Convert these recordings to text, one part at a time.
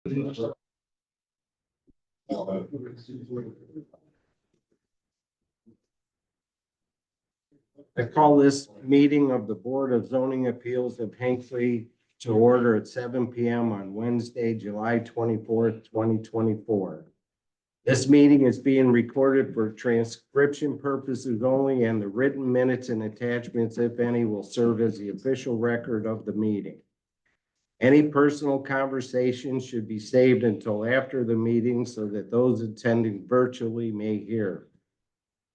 I call this meeting of the Board of Zoning Appeals of Hinckley to order at 7 p.m. on Wednesday, July 24th, 2024. This meeting is being recorded for transcription purposes only, and the written minutes and attachments, if any, will serve as the official record of the meeting. Any personal conversation should be saved until after the meeting so that those attending virtually may hear.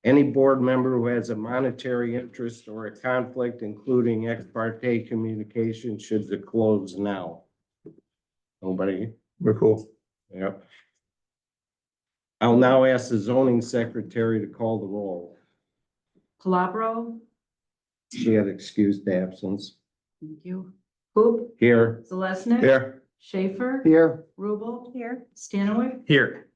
Any board member who has a monetary interest or a conflict, including ex parte communication, should disclose now. Nobody? We're cool. Yep. I'll now ask the zoning secretary to call the roll. Calabro. She had excused absence. Thank you. Hoop. Here. Zalesnik. Here. Schaefer. Here. Rubel. Here. Stanowik. Here.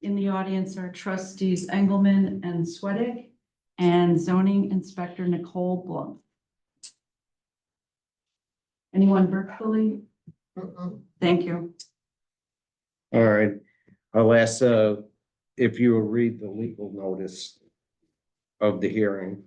In the audience are trustees Engelmann and Sweattick and zoning inspector Nicole Blum. Anyone virtually? Thank you. All right. I'll ask if you will read the legal notice of the hearing.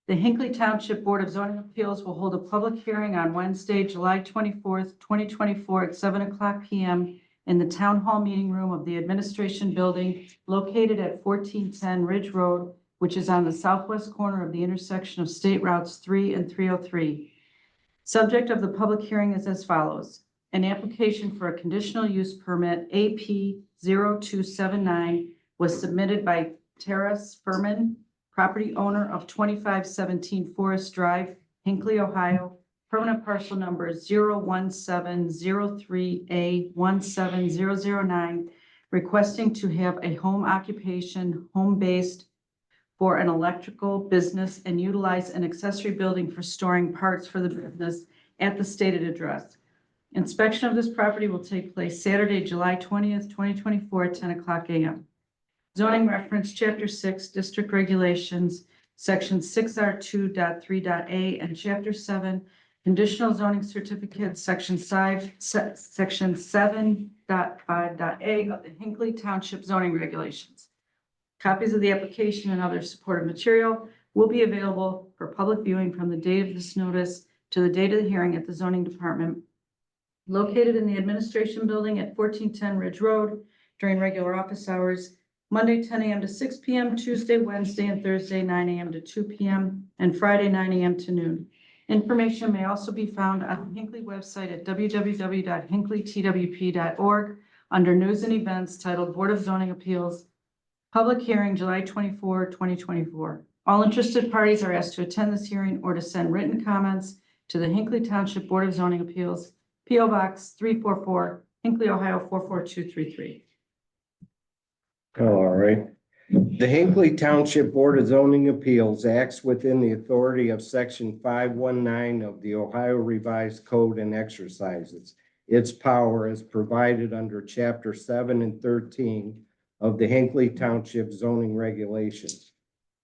The Hinckley Township Board of Zoning Appeals will hold a public hearing on Wednesday, July 24th, 2024 at 7:00 p.m. in the Town Hall Meeting Room of the Administration Building located at 1410 Ridge Road, which is on the southwest corner of the intersection of State Routes 3 and 303. Subject of the public hearing is as follows. An application for a conditional use permit AP 0279 was submitted by Terrace Firman, property owner of 2517 Forest Drive, Hinckley, Ohio, permanent parcel number 01703A17009, requesting to have a home occupation, home-based for an electrical business and utilize an accessory building for storing parts for the business at the stated address. Inspection of this property will take place Saturday, July 20th, 2024 at 10:00 a.m. Zoning reference, Chapter 6, District Regulations, Section 6R2.3.a, and Chapter 7, Conditional Zoning Certificates, Section 7.5.a of the Hinckley Township Zoning Regulations. Copies of the application and other supportive material will be available for public viewing from the date of this notice to the date of the hearing at the Zoning Department, located in the Administration Building at 1410 Ridge Road during regular office hours, Monday 10 a.m. to 6 p.m., Tuesday, Wednesday, and Thursday 9 a.m. to 2 p.m., and Friday 9 a.m. to noon. Information may also be found on the Hinckley website at www.hinkleytwp.org under News and Events titled Board of Zoning Appeals, Public Hearing, July 24, 2024. All interested parties are asked to attend this hearing or to send written comments to the Hinckley Township Board of Zoning Appeals, P.O. Box 344, Hinckley, Ohio 44233. All right. The Hinckley Township Board of Zoning Appeals acts within the authority of Section 519 of the Ohio Revised Code and exercises its power as provided under Chapter 7 and 13 of the Hinckley Township Zoning Regulations.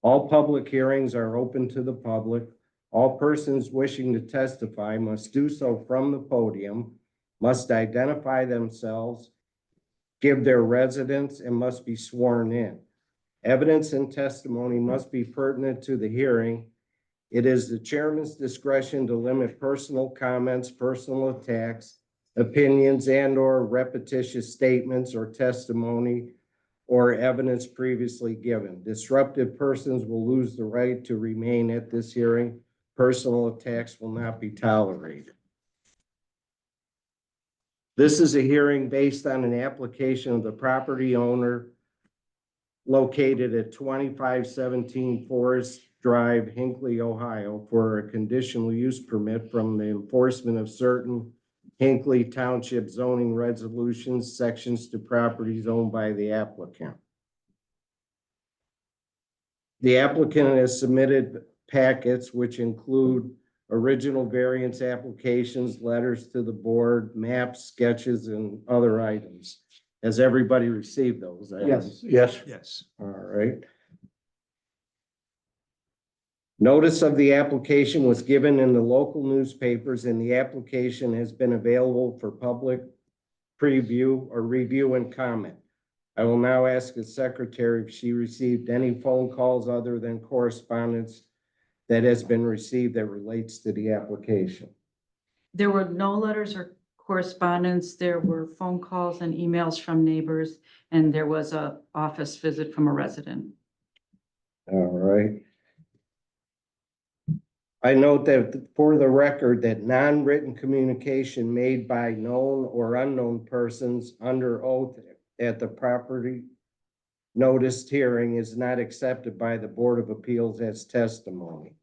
All public hearings are open to the public. All persons wishing to testify must do so from the podium, must identify themselves, give their residence, and must be sworn in. Evidence and testimony must be pertinent to the hearing. It is the chairman's discretion to limit personal comments, personal attacks, opinions, and/or repetitious statements or testimony or evidence previously given. Disruptive persons will lose the right to remain at this hearing. Personal attacks will not be tolerated. This is a hearing based on an application of the property owner located at 2517 Forest Drive, Hinckley, Ohio, for a conditional use permit from the enforcement of certain Hinckley Township zoning resolutions, sections to properties owned by the applicant. The applicant has submitted packets which include original variance applications, letters to the board, maps, sketches, and other items. Has everybody received those items? Yes. Yes. All right. Notice of the application was given in the local newspapers, and the application has been available for public preview, or review and comment. I will now ask the secretary if she received any phone calls other than correspondence that has been received that relates to the application. There were no letters or correspondence. There were phone calls and emails from neighbors, and there was a office visit from a resident. All right. I note that for the record that non-written communication made by known or unknown persons under oath at the property noticed hearing is not accepted by the Board of Appeals as testimony.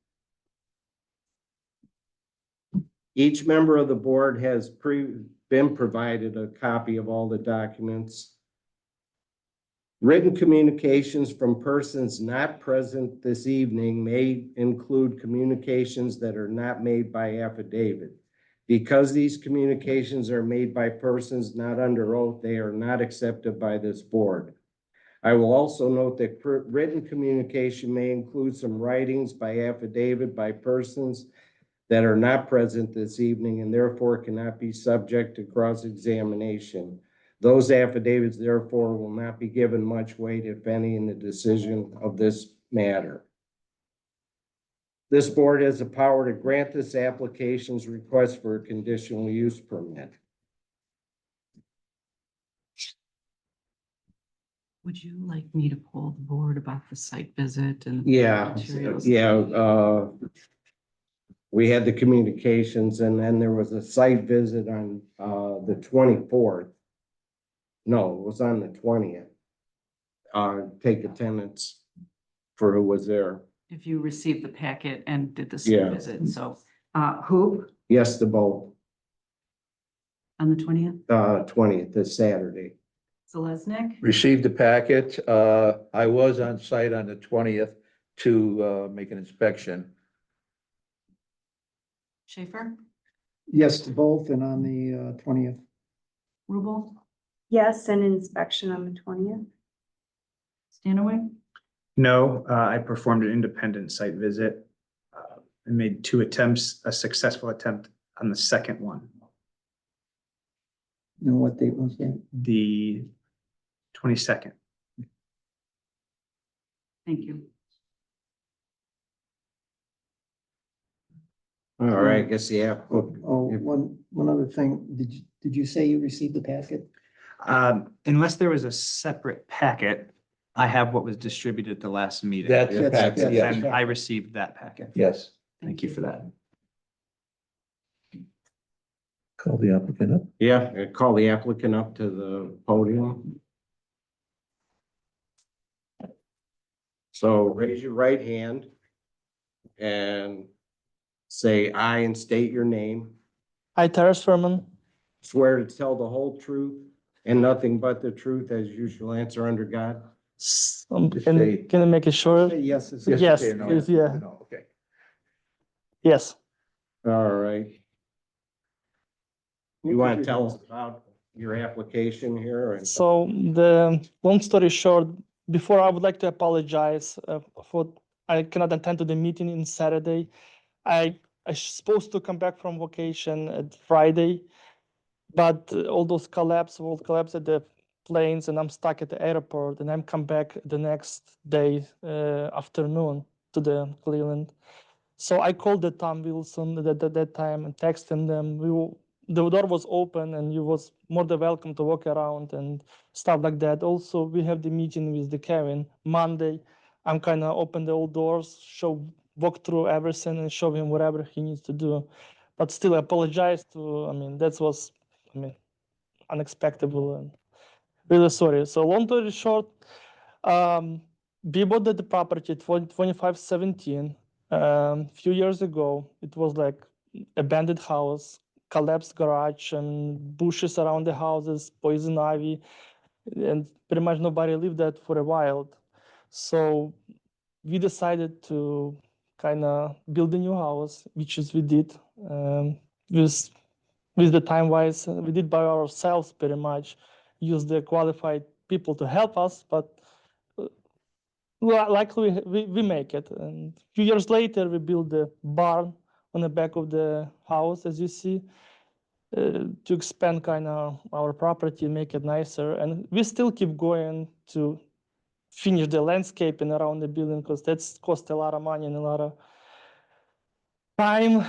Each member of the board has been provided a copy of all the documents. Written communications from persons not present this evening may include communications that are not made by affidavit. Because these communications are made by persons not under oath, they are not accepted by this board. I will also note that written communication may include some writings by affidavit by persons that are not present this evening and therefore cannot be subject to cross-examination. Those affidavits therefore will not be given much weight, if any, in the decision of this matter. This board has the power to grant this application's request for a conditional use permit. Would you like me to poll the board about the site visit and? Yeah, materials? yeah, we had the communications and then there was a site visit on, the 24th. No, it was on the 20th. Take attendance for who was there. If you received the packet and did the Yeah. site visit, so, who Yes, to both, on the 20th? 20th, this Saturday. Zelesnik? Received the packet. I was on site on the 20th to make an inspection. Schaefer? Yes to both and on the 20th. Rubel? Yes, an inspection on the 20th. Stanaway? No, I performed an independent site visit. I made 2 attempts, a successful attempt on the second one, And what date was that? the 22nd. Thank you. All right, I guess, yeah. Oh, one other thing. Did you say you received the packet? Unless there was a separate packet, I have what was distributed at the last meeting. That's the That's- packet, yes, And I received that packet. yes. Thank you for that. Call the applicant up. Yeah, call the applicant up to the podium. So raise your right hand and say aye and state your name. I, Terrace Firman, Swear to tell the whole truth and nothing but the truth as you shall answer under God. Just say- can I make it short? Say yes. it's- Yes, okay, no, yes, yeah. no, okay. Yes. All right. You want to tell us about your application here? And So the long story short, before I would like to apologize for I cannot attend to the meeting in Saturday. I supposed to come back from vacation at Friday, but all those world collapse at the planes, and I'm stuck at the airport, and I'm come back the next day afternoon to the Cleveland. So I called the Tom Wilson at that time and texted them. The door was open and you was more than welcome to walk around and stuff like that. Also, we have the meeting with the Kevin Monday. I'm kind of open the old doors, walk through everything and show him whatever he needs to do. But still apologize that was, unexpected and really sorry. So long story short, we bought the property 2517 few years ago. It was like abandoned house, collapsed garage, and bushes around the houses, poison ivy, and pretty much nobody lived that for a while. So we decided to kind of build a new house, which is we did. With the time wise, we did by ourselves pretty much. Use the qualified people to help us, but luckily we make it. And a few years later, we built the barn on the back of the house, as you see. to expand kind of our property, make it nicer. And we still keep going to finish the landscaping around the building because that's cost a lot of money and a lot of time,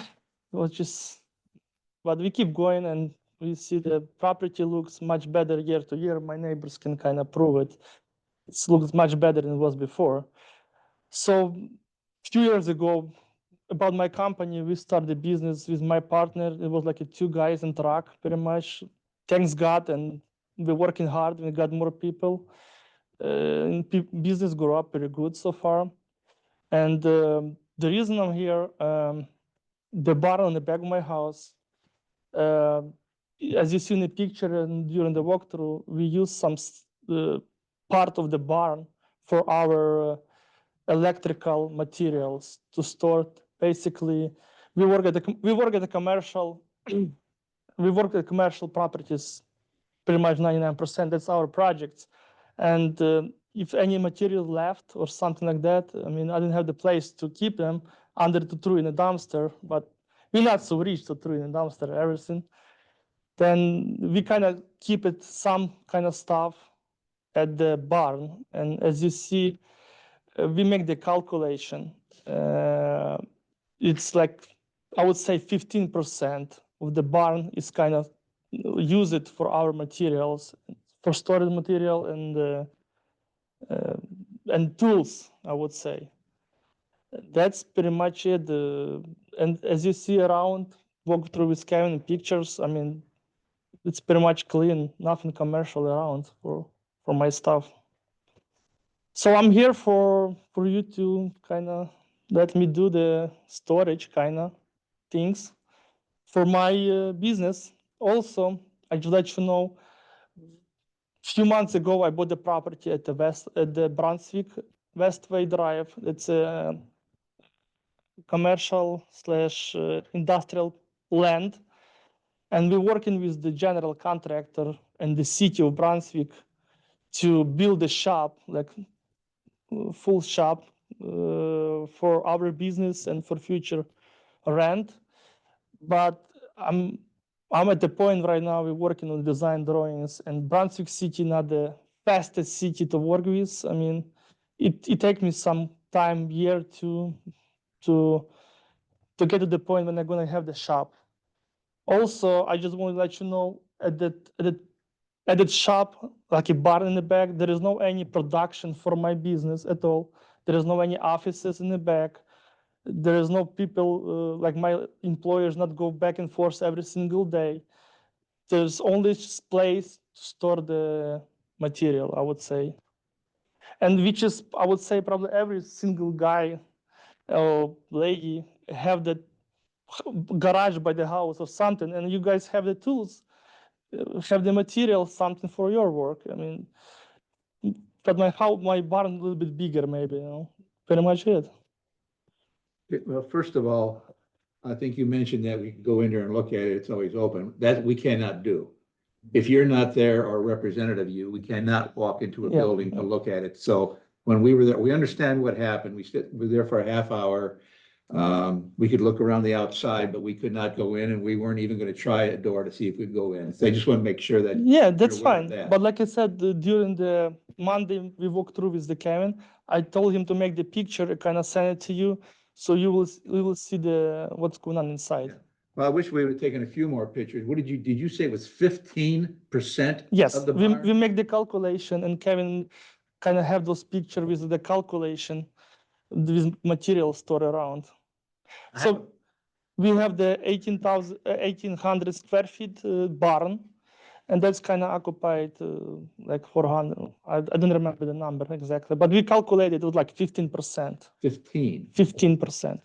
which is, but we keep going and we see the property looks much better year to year. My neighbors can kind of prove it. It looks much better than it was before. So a few years ago, about my company, we started business with my partner. It was like a 2 guys in truck, pretty much. Thanks God, and we're working hard. We got more people. And business grew up pretty good so far. And the reason I'm here, the barn on the back of my house, as you see in the picture and during the walkthrough, we use some part of the barn for our electrical materials to store. Basically, we work at the commercial we work at commercial properties pretty much 99%. That's our projects. And if any material left or something like that, I mean, I didn't have the place to keep them under to throw in a dumpster, but we're not so rich to throw in a dumpster everything. Then we kind of keep it some kind of stuff at the barn. And as you see, we make the calculation. It's like, I would say 15% of the barn is kind of use it for our materials, for storage material and tools, I would say. That's pretty much it. And as you see around, walk through with Kevin pictures, I mean, it's pretty much clean, nothing commercial around for my stuff. So I'm here for you to kind of let me do the storage kind of things for my business. Also, I just let you know, a few months ago, I bought the property at the Brunswick Westway Drive. It's a commercial slash industrial land. And we're working with the general contractor and the city of Brunswick to build a shop, like full shop for our business and for future rent. But I'm at the point right now, we're working on design drawings, and Brunswick City, not the fastest city to work with. I mean, it takes me some time, year to get to the point when I'm gonna have the shop. Also, I just want to let you know at that shop, like a bar in the back, there is no any production for my business at all. There is no any offices in the back. There is no people, like my employers not go back and forth every single day. There's only place to store the material, I would say. And which is, I would say, probably every single guy or lady have the garage by the house or something, and you guys have the tools, have the material, something for your work. I mean, but my barn a little bit bigger, maybe, you know, pretty much it. Well, first of all, I think you mentioned that we can go in there and look at it. It's always open. That we cannot do. If you're not there or a representative of you, we cannot walk into a Yeah, building to yeah. look at it. So when we were there, we understand what happened. We were there for a half hour. We could look around the outside, but we could not go in, and we weren't even going to try a door to see if we'd go in. So I just want to make sure that. Yeah, that's you're aware of fine. that. But like I said, during the Monday we walked through with the Kevin, I told him to make the picture, I kind of send it to you, so we will see what's going on inside. Yeah. Well, I wish we would have taken a few more pictures. Did you say it was 15% Yes, of the we barn? make the calculation, and Kevin kind of have those pictures with the calculation with material stored around. So we have the 1,800 square feet barn, and that's kind of occupied like 400. I don't remember the number exactly, but we calculated it was like 15%. 15. 15%.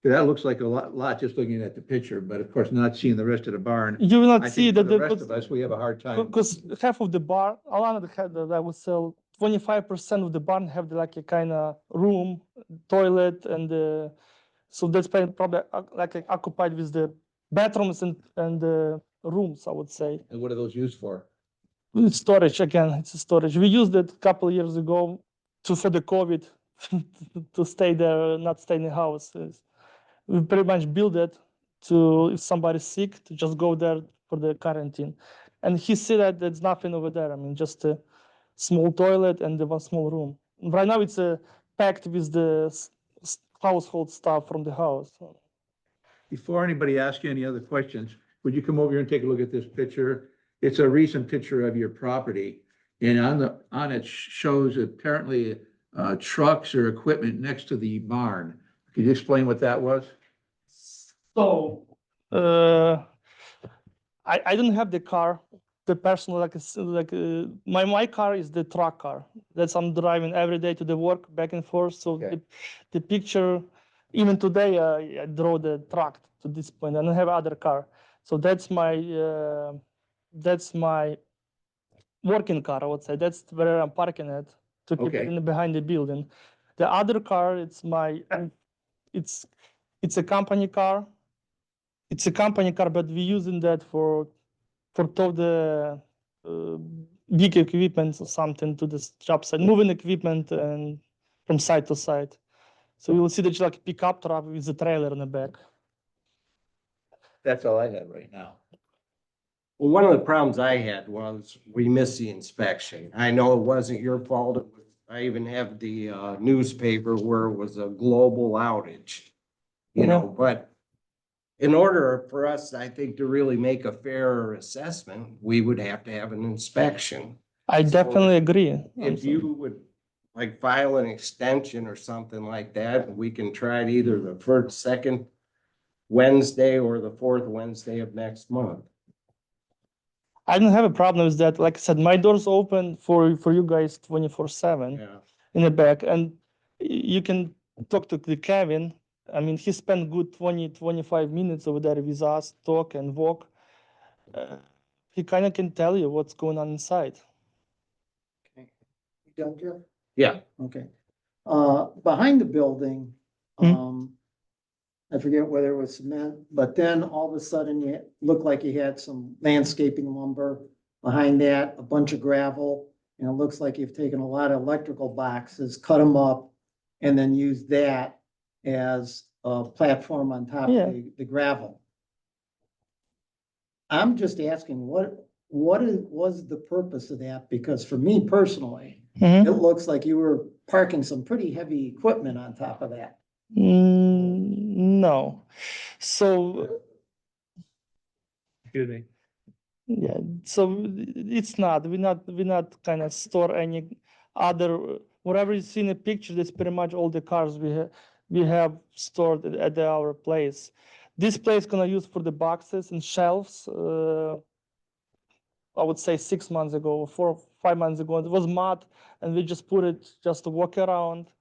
That looks like a lot just looking at the picture, but of course, not seeing the rest of the barn. You will not I see think for that the rest of us, we have a hard time. because half of the barn, Alana had that I would sell 25% of the barn have like a kind of room, toilet, and so that's probably like occupied with the bathrooms and rooms, I would say. And what are those used for? It's storage again. It's a storage. We used it a couple of years ago for the COVID to stay there, not stay in the house. We pretty much built it to, if somebody's sick, to just go there for the quarantine. And he said that there's nothing over there. I mean, just a small toilet and the one small room. Right now it's packed with the household stuff from the house. Before anybody asks you any other questions, would you come over here and take a look at this picture? It's a recent picture of your property. And on it shows apparently trucks or equipment next to the barn. Could you explain what that was? So, I don't have the car, the personal, my car is the truck car. That's I'm driving every day to the work, back and forth. So Okay. the picture, even today, I drove the truck to this point. I don't have other car. So that's my working car, I would say. That's where I'm parking it to keep Okay. it behind the building. The other car, it's it's a company car. It's a company car, but we're using that for tow the big equipment or something to the job site, moving equipment and from side to side. So you will see that like a pickup truck with a trailer in the back. That's all I have right now. Well, one of the problems I had was we missed the inspection. I know it wasn't your fault. I even have the newspaper where it was a global outage. You know, but in order for us, I think, to really make a fair assessment, we would have to have an inspection. I So definitely agree. If you would like file an extension or something like that, we can try it either the first, second Wednesday or the fourth Wednesday of next month. I don't have a problem with that. Like I said, my door's open for you guys 24/7 Yeah. in the back, and you can talk to the Kevin. I mean, he spent good 20-25 minutes over there with us, talk and walk. He kind of can tell you what's going on inside. Okay. You done, Jeff? Yeah. Okay. Behind the building, I forget whether it was cement, but then all of a sudden you looked like you had some landscaping lumber. Behind that, a bunch of gravel, and it looks like you've taken a lot of electrical boxes, cut them up, and then used that as a platform on top Yeah. of the gravel. I'm just asking, was the purpose of that? Because for me personally, it looks like you were parking some pretty heavy equipment on top of that. No. So Excuse me. yeah, so it's not. We're not kind of store any other whatever you see in the picture. That's pretty much all the cars we have stored at our place. This place gonna use for the boxes and shelves. I would say 6 months ago, 4 or 5 months ago, it was mud, and we just put it just to walk around,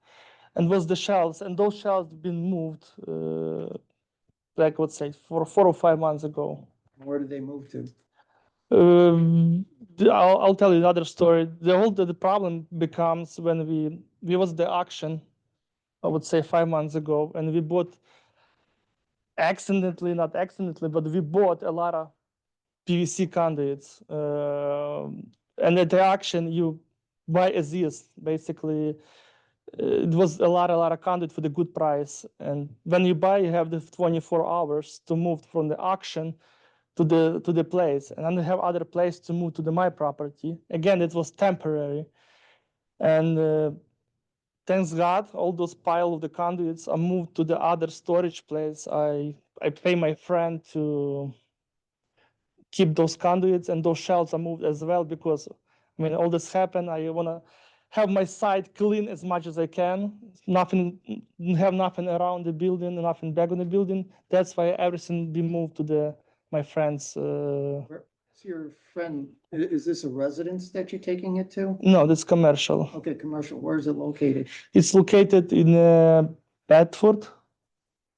and was the shelves, and those shelves been moved, like I would say, 4 or 5 months ago. Where did they move to? I'll tell you another story. The problem becomes when we was the auction, I would say 5 months ago, and we bought not accidentally, but we bought a lot of PVC conduits. And at the auction, you buy as is. Basically, it was a lot of conduit for the good price. And when you buy, you have the 24 hours to move from the auction to the place, and then I have other place to move to my property. Again, it was temporary, and thanks God, all those pile of the conduits are moved to the other storage place. I pay my friend to keep those conduits, and those shelves are moved as well, because I mean, all this happened. I want to have my site clean as much as I can. Have nothing around the building, nothing back on the building. That's why everything be moved to my friend's. Where's your friend, is this a residence that you're taking it to? No, that's commercial. Okay, commercial, where is it located? It's located in Bedford,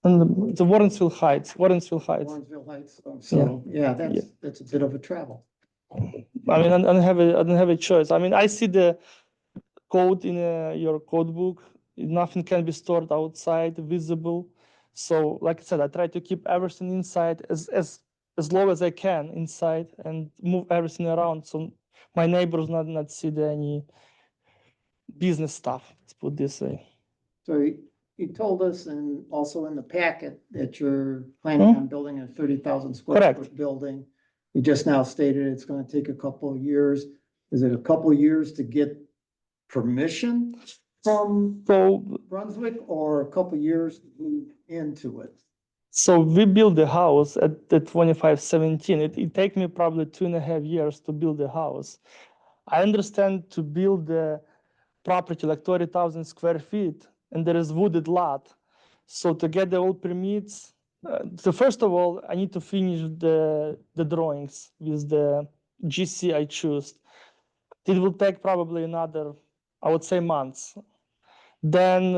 and the Warrensville Heights. Warrensville Heights, so, yeah, that's a bit of a travel. I mean, I don't have a choice. I mean, I see the code in your code book. Nothing can be stored outside, visible. So, like I said, I try to keep everything inside as low as I can inside, and move everything around, so my neighbors not see any business stuff. Let's put it this way. So you told us and also in the packet that you're planning on building a 30,000 square Correct. foot building. You just now stated it's gonna take a couple of years. Is it a couple of years to get permission from So, Brunswick or a couple of years to move into it? so we built the house at the 2517. It take me probably 2.5 years to build the house. I understand to build the property like 30,000 square feet, and there is wooded lot. So to get the all permits, so first of all, I need to finish the drawings with the GC I choose. It will take probably another, I would say, months. Then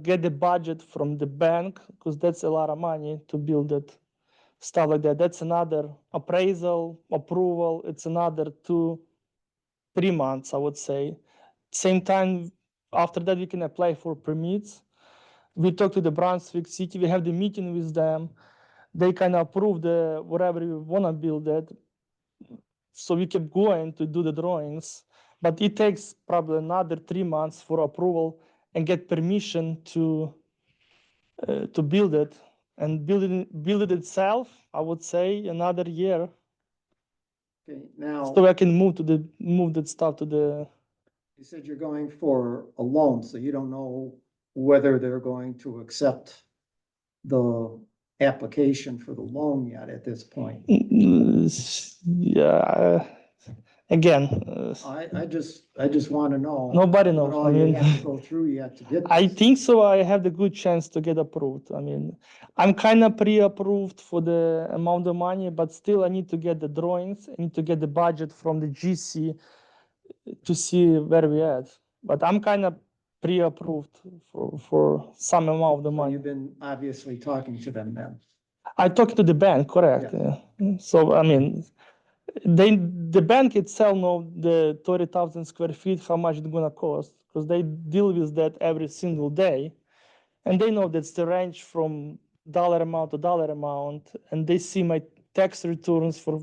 get the budget from the bank, because that's a lot of money to build it, stuff like that. That's another appraisal, approval. It's another 2-3 months, I would say. Same time, after that, we can apply for permits. We talk to the Brunswick City. We have the meeting with them. They kind of approve the whatever we want to build it. So we keep going to do the drawings, but it takes probably another 3 months for approval and get permission to build it. And build it itself, I would say another year, Okay, now, so I can move that stuff to the. you said you're going for a loan, so you don't know whether they're going to accept the application for the loan yet at this point. Yeah. Again, I just want to know. nobody what knows. all I you mean, have to go through yet to get I this. think so. I have the good chance to get approved. I mean, I'm kind of pre-approved for the amount of money, but still I need to get the drawings. I need to get the budget from the GC to see where we at. But I'm kind of pre-approved for some amount of the So money. you've been obviously talking to them then. I talked to the bank, correct? Yes. Yeah. So I mean, the bank itself know the 30,000 square feet how much it's gonna cost, because they deal with that every single day, and they know that's the range from dollar amount to dollar amount, and they see my tax returns for a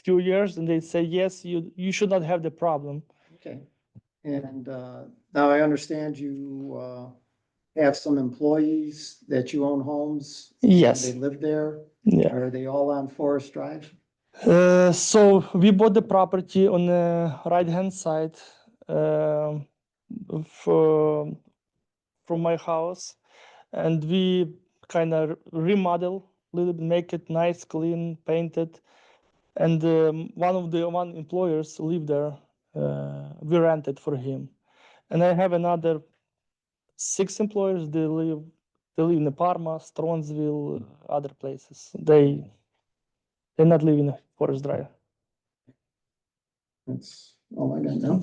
few years, and they say yes, you should not have the problem. Okay. And now I understand you have some employees that you own homes. and Yes. They live there. Yeah. Are they all on Forest Drive? So we bought the property on the right-hand side for from my house, and we kind of remodel a little bit, make it nice, clean, painted. And one employers live there. We rented for him, and I have another 6 employers. They live in Parma, Strongsville, other places. They're not living in Forest Drive. That's all I got now.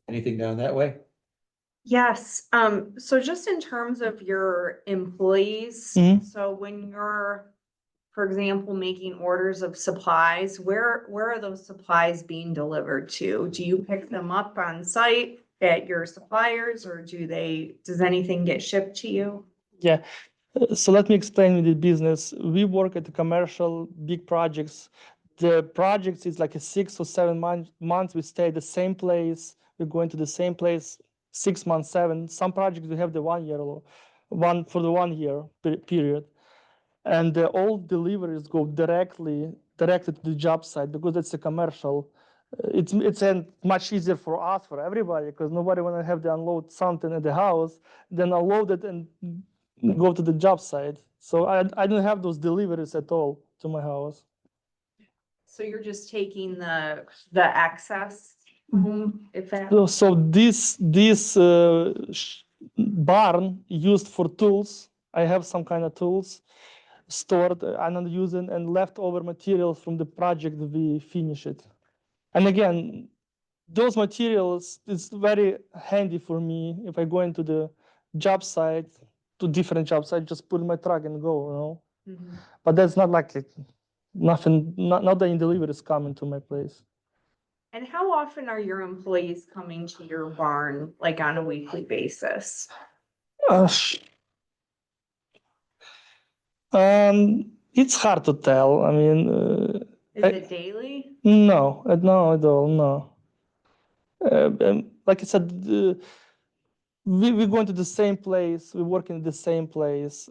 Anything down that way? Yes, so just in terms of your employees, Mhm. so when you're, for example, making orders of supplies, where are those supplies being delivered to? Do you pick them up on site at your suppliers, or does anything get shipped to you? Yeah. So let me explain with the business. We work at the commercial big projects. The projects is like a 6 or 7 months. We stay at the same place. We're going to the same place 6 months, 7. Some projects we have the 1 year, one for the 1 year period. And all deliveries go directed to the job site, because it's a commercial. It's much easier for us, for everybody, because nobody want to have to unload something at the house, then unload it and go to the job site. So I don't have those deliveries at all to my house. So you're just taking the excess home, if that? So this barn used for tools. I have some kind of tools stored, I'm not using, and leftover materials from the project we finish it. And again, those materials, it's very handy for me if I go into the job site, to different job site, just put in my truck and go, Mhm. But that's not like it. Nothing, not any deliveries coming to my place. And how often are your employees coming to your barn, like on a weekly basis? It's hard to tell. I mean, Is it daily? no, no, at all, no. Like I said, we're going to the same place, we work in the same place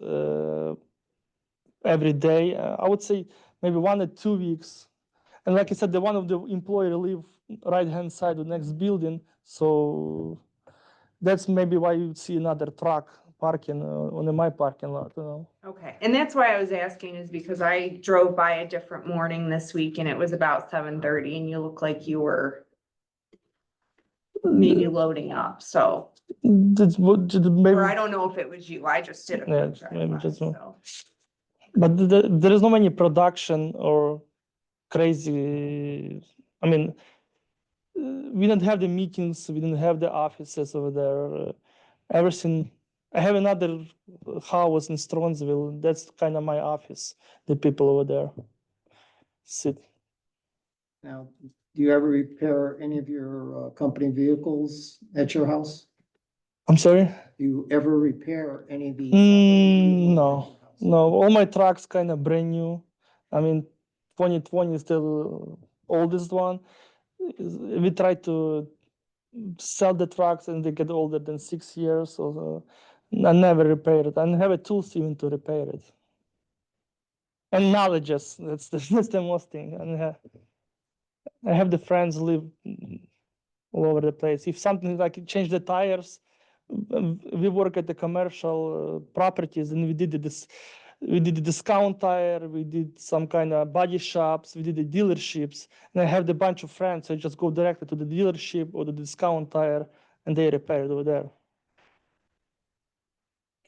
every day. I would say maybe 1 or 2 weeks. And like I said, the one of the employee live right-hand side of the next building. So that's maybe why you see another truck parking on my parking lot, you know. Okay, and that's why I was asking is because I drove by a different morning this week and it was about 7:30 and you look like you were maybe loading up, so. That's what maybe. Or I don't know if it was you, I just did a Yeah, quick drive maybe by, just one. so. But there is no any production or crazy. I mean, we don't have the meetings. We don't have the offices over there. Everything. I have another house in Strongsville. That's kind of my office. The people over there sit. Now, do you ever repair any of your company vehicles at your house? I'm sorry. Do you ever repair any of the? company vehicles at No, your house? no. All my trucks kind of brand new. I mean, 2020 is the oldest one. We try to sell the trucks and they get older than 6 years. So I never repair it. I don't have a tools even to repair it. And knowledges, that's the most thing. And I have the friends live all over the place. If something like change the tires, we work at the commercial properties and we did this. We did the discount tire, we did some kind of body shops, we did the dealerships, and I have the bunch of friends. I just go directly to the dealership or the discount tire, and they repair it over there.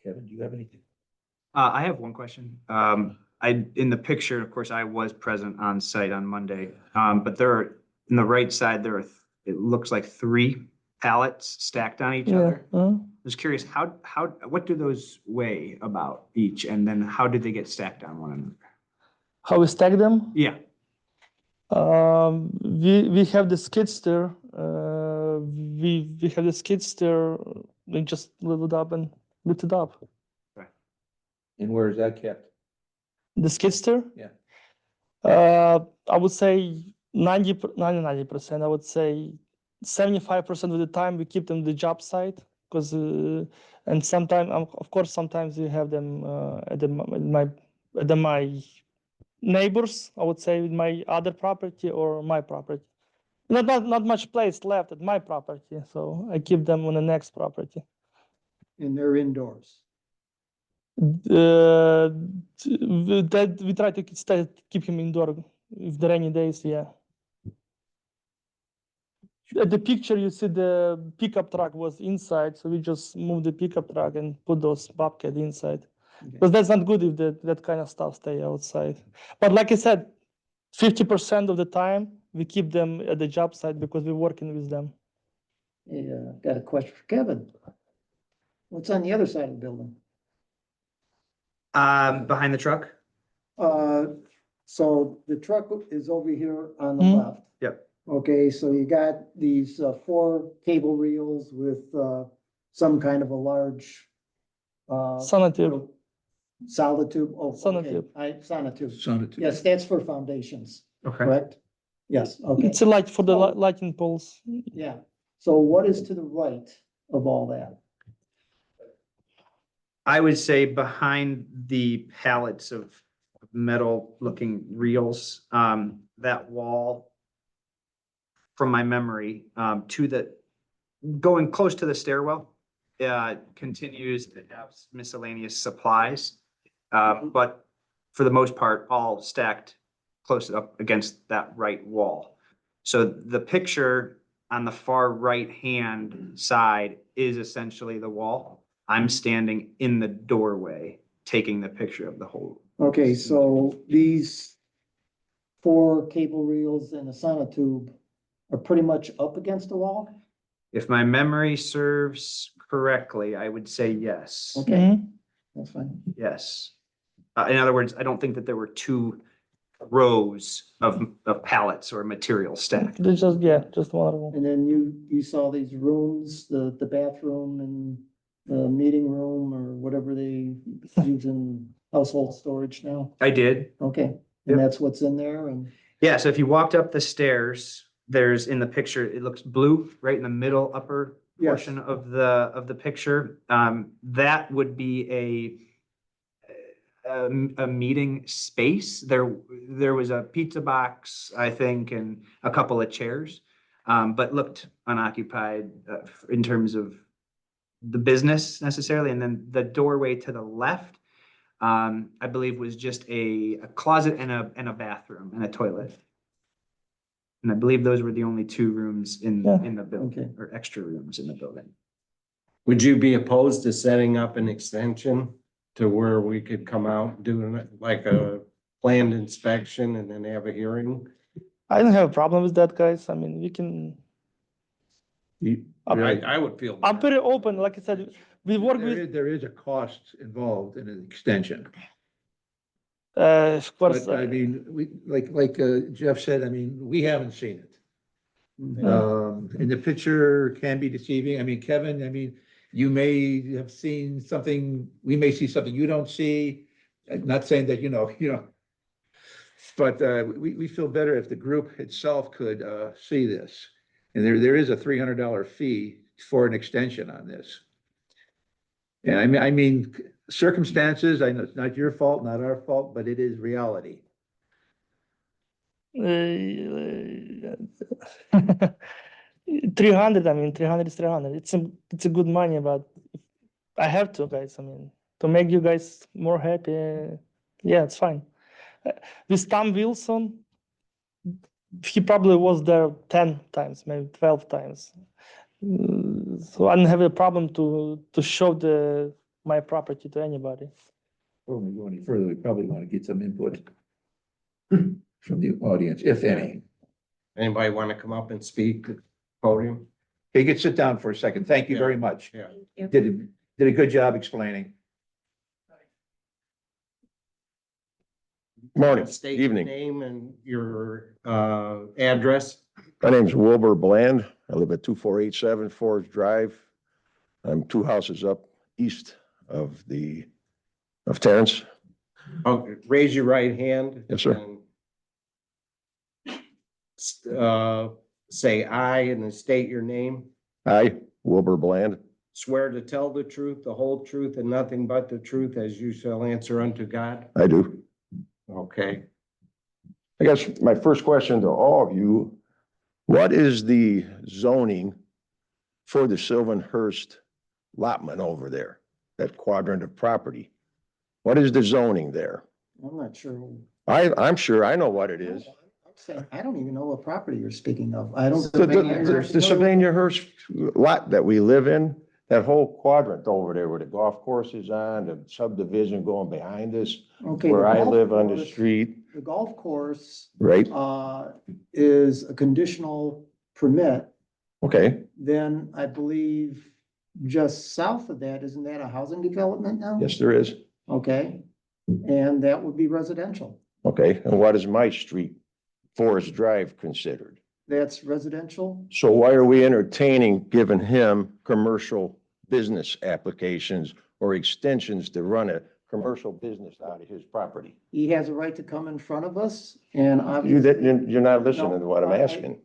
Kevin, do you have anything? I have one question. In the picture, of course, I was present on site on Monday. But there are, in the right side, it looks like 3 pallets stacked on each other. I was curious, what do those weigh about each? And then how did they get stacked on one another? How we stack them? Yeah, We have the skid steer. We have the skid steer. We just lift it up and lift it up. And where is that kept? The skid steer? Yeah. I would say 90%. I would say 75% of the time we keep them the job site because and sometimes of course sometimes we have them at my neighbors. I would say with my other property or my property. Not much place left at my property, so I keep them on the next property. And they're indoors. That we try to keep him indoor if the rainy days, yeah. At the picture, you see the pickup truck was inside, so we just moved the pickup truck and put those bobcat inside. Because that's not good if that kind of stuff stay outside. But like I said, 50% of the time we keep them at the job site because we're working with them. Yeah, got a question for Kevin. What's on the other side of the building? behind the truck. So the truck is over here on the Mhm. left. Yep. Okay, so you got these 4 cable reels with some kind of a large Sonotube. solid tube. Oh, okay. Sonotube. Sonotube. Sonotube. Yes, that's for foundations, Okay. correct? Yes, okay, It's a light for the So- lighting poles. yeah. So what is to the right of all that? I would say behind the pallets of metal looking reels, that wall, from my memory, going close to the stairwell, continues to have miscellaneous supplies. But for the most part, all stacked close up against that right wall. So the picture on the far right-hand side is essentially the wall. I'm standing in the doorway, taking the picture of the whole. Okay, so these 4 cable reels and a sonotube are pretty much up against the wall? If my memory serves correctly, I would say yes. Okay, Mhm. that's fine. Yes. In other words, I don't think that there were 2 rows of pallets or material stacked. They just one of them. And then you saw these rooms, the bathroom and the meeting room or whatever they use in household storage now? I did. Okay, Yep. and that's what's in there and, Yeah, so if you walked up the stairs, there's in the picture, it looks blue right in the middle upper Yes. portion of the picture, that would be a meeting space. There was a pizza box, I think, and a couple of chairs, but looked unoccupied, in terms of the business necessarily. And then the doorway to the left, I believe was just a closet and a bathroom and a toilet. And I believe those were the only two rooms in Yeah. the building, Okay. or extra rooms in the building. Would you be opposed to setting up an extension to where we could come out doing it like a planned inspection and then have a hearing? I don't have a problem with that, guys. I mean, we can, I would feel. I'm pretty open, like I said, we work with, There is a cost involved in an extension. of course. But I mean, like Jeff said, I mean, we haven't seen it. Mhm. And the picture can be deceiving. I mean, Kevin, I mean, you may have seen something, we may see something you don't see. I'm not saying that, but we feel better if the group itself could see this. And there is a $300 fee for an extension on this. And I mean, circumstances, I know it's not your fault, not our fault, but it is reality. 300, I mean, 300 is 300. It's a good money, but I have to, guys. I mean, to make you guys more happy, yeah, it's fine. With Tom Wilson, he probably was there 10 times, maybe 12 times. So I don't have a problem to show my property to anybody. Before we go any further, we probably want to get some input from the audience, if any. Anybody want to come up and speak at the podium? Hey, you can sit down for a second. Thank you very much. Yeah. Did a good job explaining. Morning, State your evening. name and your address. My name's Wilbur Bland. I live at 2487 Forest Drive. I'm 2 houses up east of Terrence. Okay, raise your right hand. Yes, sir. And say aye and then state your name. I, Wilbur Bland. Swear to tell the truth, the whole truth, and nothing but the truth, as you shall answer unto God. I do. Okay. I guess my first question to all of you, what is the zoning for the Sylvanhurst allotment over there? That quadrant of property? What is the zoning there? I'm not sure. I'm sure I know what it is. I don't even know what property you're speaking of. I don't. The Sylvanhurst lot that we live in, that whole quadrant over there where the golf course is on, the subdivision going behind us, Okay, where the I golf live on the course- street, The golf course, right? is a conditional permit. Okay, Then I believe just south of that, isn't that a housing development now? yes, there is. Okay, and that would be residential. Okay, and what is my street, Forest Drive, considered? That's residential. So why are we entertaining giving him commercial business applications or extensions to run a commercial business out of his property? He has a right to come in front of us and You're not listening to what I'm asking.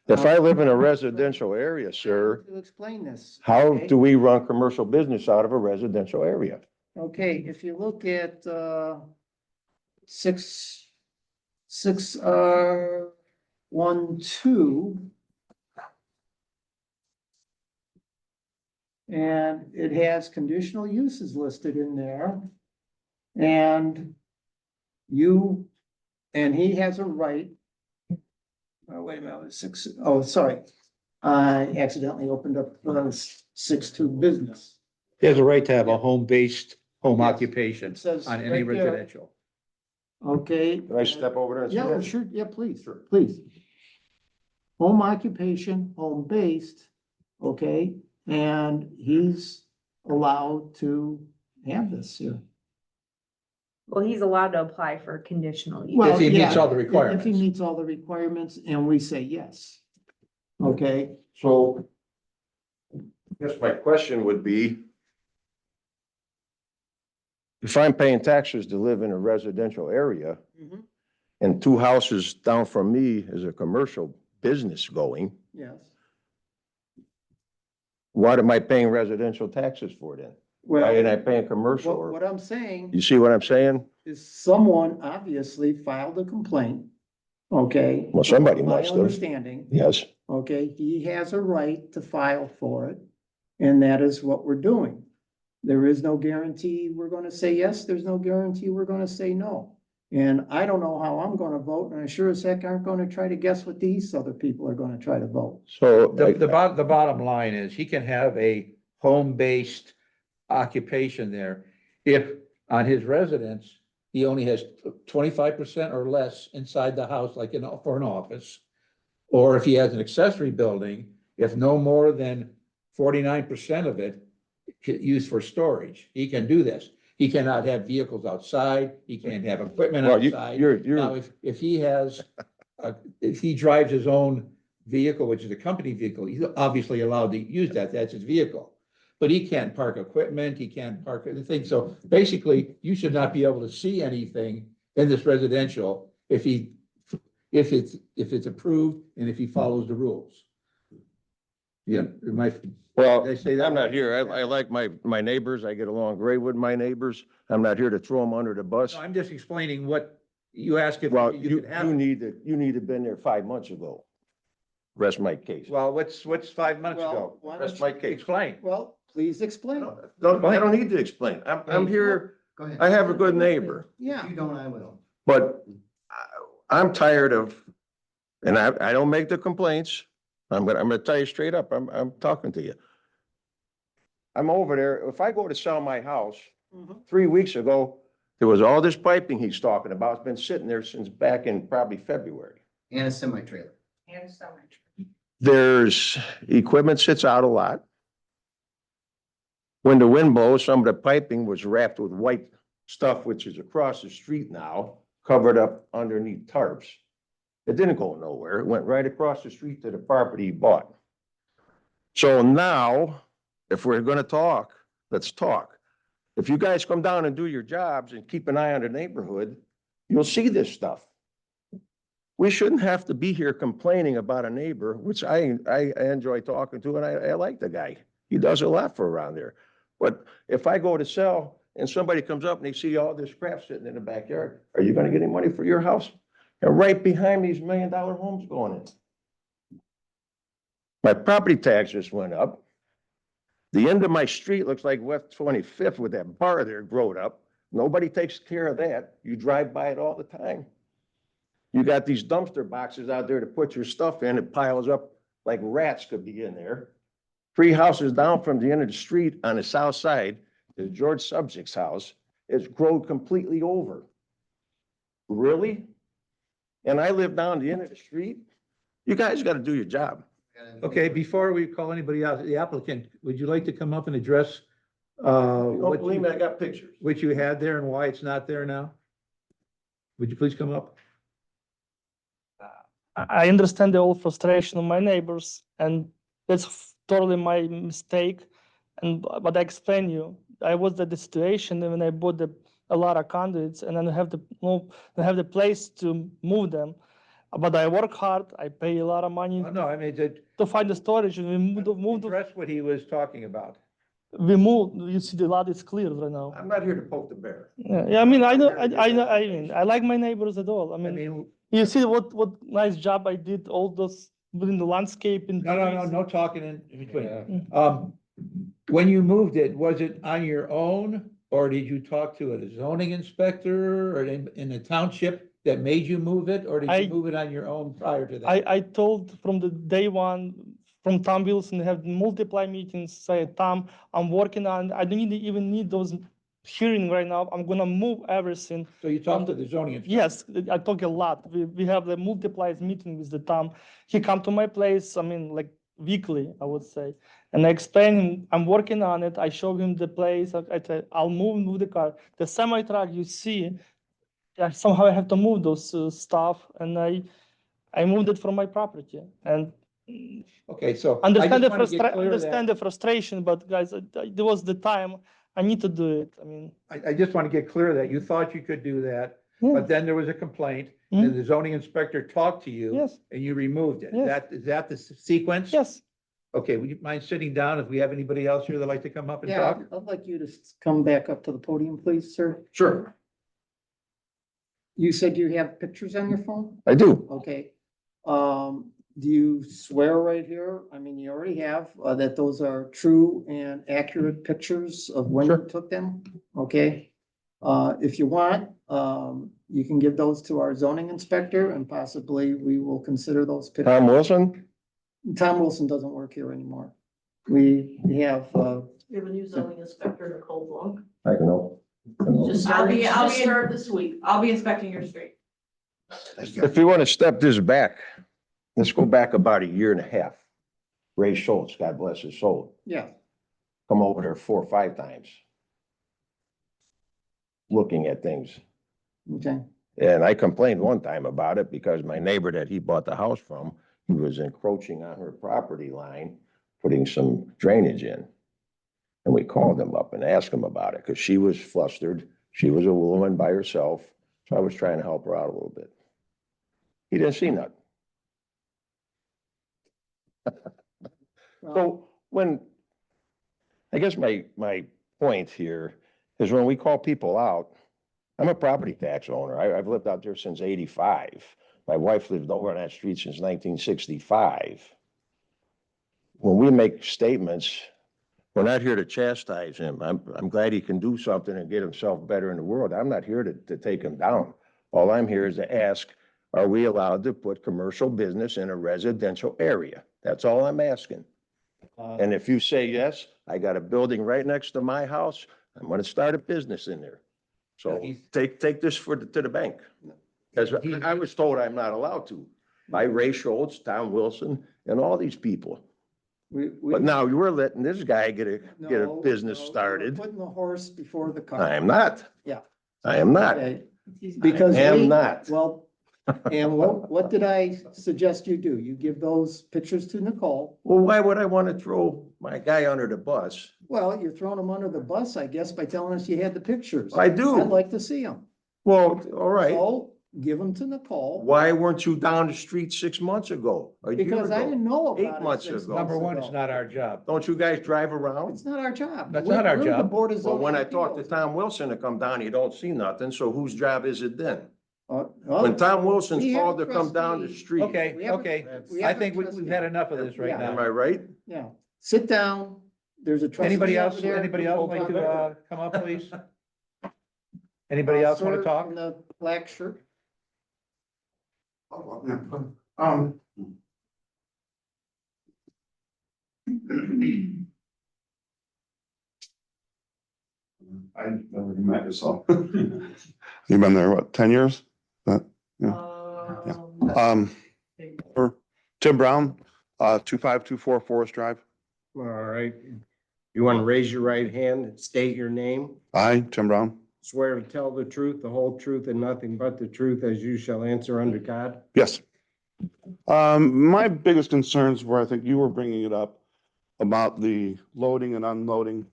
If I live in a residential area, sir, To explain this. how okay? do we run commercial business out of a residential area? Okay, if you look at, 6.12. And it has conditional uses listed in there. And he has a right. Oh, wait a minute, sorry. I accidentally opened up, 6.2 business. He has a right to have a home-based, home Yes, occupation it says on any right there. residential. Okay. Can I step over there and see Yeah, that? sure, yeah, please, please. Home occupation, home based, okay, and he's allowed to have this here. Well, he's allowed to apply for conditional use. Well, If he meets yeah, all the If he requirements. meets all the requirements and we say yes. Okay, So I guess my question would be, if I'm paying taxes to live in a residential area and 2 houses down from me is a commercial business going, yes, what am I paying residential taxes for then? Why ain't I paying commercial? What I'm saying You see what I'm saying? is someone obviously filed a complaint, okay? Well, somebody My must have. understanding, Yes. okay, he has a right to file for it, and that is what we're doing. There is no guarantee we're gonna say yes, there's no guarantee we're gonna say no. And I don't know how I'm gonna vote, and I sure as heck aren't gonna try to guess what these other people are gonna try to vote. So, The bottom line is he can have a home-based occupation there. If on his residence, he only has 25% or less inside the house, like for an office. Or if he has an accessory building, if no more than 49% of it used for storage, he can do this. He cannot have vehicles outside, he can't have equipment well, outside. you're, Now, if he has, if he drives his own vehicle, which is a company vehicle, he's obviously allowed to use that, that's his vehicle. But he can't park equipment, he can't park anything, so basically, you should not be able to see anything in this residential if it's approved and if he follows the rules. Yeah, well, They say that I'm not way. here. I like my neighbors. I get along great with my neighbors. I'm not here to throw them under the bus. No, I'm just explaining what you ask if Well, you could have. you need to been there 5 months ago. Rest my case. Well, what's 5 months Well, ago? why don't Rest you- my case. Explain. Well, please explain. I don't need to explain. I'm here, Go ahead. I have a good neighbor, Yeah. If you don't, I will. but I'm tired of, and I don't make the complaints. I'm gonna tell you straight up, I'm talking to you. I'm over there, if I go to sell my house, Mhm. 3 weeks ago, there was all this piping he's talking about. It's been sitting there since back in probably February. And a semi-trailer. And so much. There's, equipment sits out a lot. When the wind blows, some of the piping was wrapped with white stuff, which is across the street now, covered up underneath tarps. It didn't go nowhere. It went right across the street to the property he bought. So now, if we're gonna talk, let's talk. If you guys come down and do your jobs and keep an eye on the neighborhood, you'll see this stuff. We shouldn't have to be here complaining about a neighbor, which I enjoy talking to, and I like the guy. He does a lot for around there. But if I go to sell and somebody comes up and they see all this crap sitting in the backyard, are you gonna get any money for your house? And right behind these $1 million homes going in. My property taxes went up. The end of my street looks like West 25th with that bar there growed up. Nobody takes care of that. You drive by it all the time. You got these dumpster boxes out there to put your stuff in. It piles up like rats could be in there. 3 houses down from the end of the street on the south side is George Subject's house. It's grown completely over. Really? And I live down the end of the street? You guys got to do your job. Okay, before we call anybody out, the applicant, would you like to come up and address Don't what believe me, I you, got pictures. what you had there and why it's not there now? Would you please come up? I understand the whole frustration of my neighbors, and that's totally my mistake. But I explain you, I was at the situation when I bought a lot of conduits, and then I have the place to move them. But I work hard. I pay a lot of money No, I mean, to find the storage, and we moved. address what he was talking about. We moved. You see, the lot is clear right now. I'm not here to poke the bear. Yeah, I mean, I know. I mean, I like my neighbors at all. I I mean, mean, you see what nice job I did. All those within the landscape and no talking in between. Yeah. When you moved it, was it on your own? Or did you talk to a zoning inspector or in the township that made you move it? Or did you move it on your own prior to that? I told from the day one from Tom Wilson, have multiple meetings, say, Tom, I'm working on, I don't even need those hearing right now. I'm gonna move everything. So you talked to the zoning inspector? Yes, I talk a lot. We have the multiplies meeting with the Tom. He come to my place, I mean, like weekly, I would say. And I explain him, I'm working on it. I show him the place. I tell, I'll move the car. The semi truck you see, somehow I have to move those stuff, and I moved it from my property. And Okay, so. understand I just wanna get clear understand the frustration, but guys, there was the time I need to do it. I mean, I just want to get clear that you thought you could do that, yeah, but then there was a complaint, Mhm. and the zoning inspector talked to you. Yes. And you removed it. Yes. Is that the sequence? yes. Okay, would you mind sitting down if we have anybody else here that'd like to come up and Yeah, talk? I'd like you to come back up to the podium, please, sir. Sure, You said you have pictures on your phone? I do. Okay. Do you swear right here? I mean, you already have, that those are true and accurate pictures of when you Sure. took them? Okay. If you want, you can give those to our zoning inspector and possibly we will consider those pictures. Tom Wilson? Tom Wilson doesn't work here anymore. We have, We have a new zoning inspector, Nicole Blunk. I can know. Just I'll be started this week. I'll be inspecting your street. If you want to step this back, let's go back about a year and a half. Ray Schultz, God bless his soul, yeah, come over there 4 or 5 times. Looking at things. okay. And I complained one time about it because my neighbor that he bought the house from, he was encroaching on her property line, putting some drainage in. And we called him up and asked him about it because she was flustered. She was a woman by herself. So I was trying to help her out a little bit. He didn't see nothing. So when, I guess my point here is when we call people out, I'm a property tax owner. I've lived out there since 85. My wife lived over on that street since 1965. When we make statements, we're not here to chastise him. I'm glad he can do something and get himself better in the world. I'm not here to take him down. All I'm here is to ask, are we allowed to put commercial business in a residential area? That's all I'm asking. And if you say yes, I got a building right next to my house. I'm gonna start a business in there. So take this to the bank. Because I was told I'm not allowed to by Ray Schultz, Tom Wilson, and all these people. But now we're letting this guy get a No, business no, you're started. Putting the horse before the cart. I am not. Yeah. I am not. Okay, because. I am we- not. Well, and what did I suggest you do? You give those pictures to Nicole. Well, why would I want to throw my guy under the bus? Well, you're throwing them under the bus, I guess, by telling us you had the pictures. I do. I'd like to see them. Well, all right. So give them to Nicole. Why weren't you down the street 6 months ago? A year Because I ago? didn't know about it. 8 months 6 ago. months Number one, ago. it's not our job. Don't you guys drive around? It's not our job. That's We're- not our we're the job. Board of Well, Zoning when I talk to Appeals. Tom Wilson to come down, you don't see nothing, so whose job is it then? Well, When Tom Wilson's we have called a to come down the trustee. street. Okay, We have a- okay. we I have a think we've trustee. had enough of this right Yeah. Am now. I right? Yeah, sit down. There's a trustee. Anybody else, over there. anybody else like to, come up, please? Anybody else want to Sir talk? in the black shirt. I never met you, so. You've been there, what, 10 years? Yeah. Or Tim Brown, 2524 Forest Drive. All right. You want to raise your right hand and state your name? I, Tim Brown. Swear to tell the truth, the whole truth, and nothing but the truth as you shall answer under God? Yes. My biggest concerns were, I think you were bringing it up about the loading and unloading.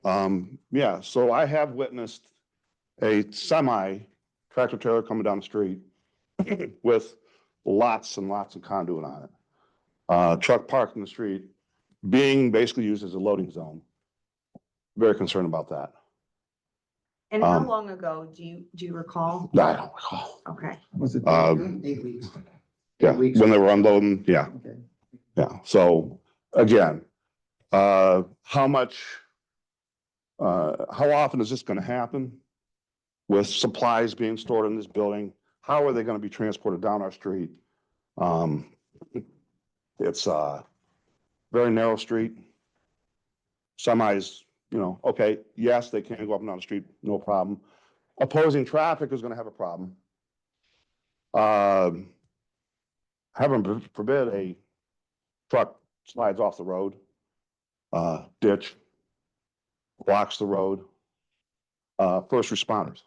Yeah, so I have witnessed a semi tractor trailer coming down the street with lots and lots of conduit on it. Truck parked in the street, being basically used as a loading zone. Very concerned about that. And how long ago, do you recall? I don't recall. Okay. Was it? 8 weeks. Yeah, when they were unloading, yeah. Okay. Yeah, so again, how often is this gonna happen? With supplies being stored in this building, how are they gonna be transported down our street? It's a very narrow street. Semis, okay, yes, they can go up and down the street, no problem. Opposing traffic is gonna have a problem. Heaven forbid a truck slides off the road, ditch, blocks the road. First responders,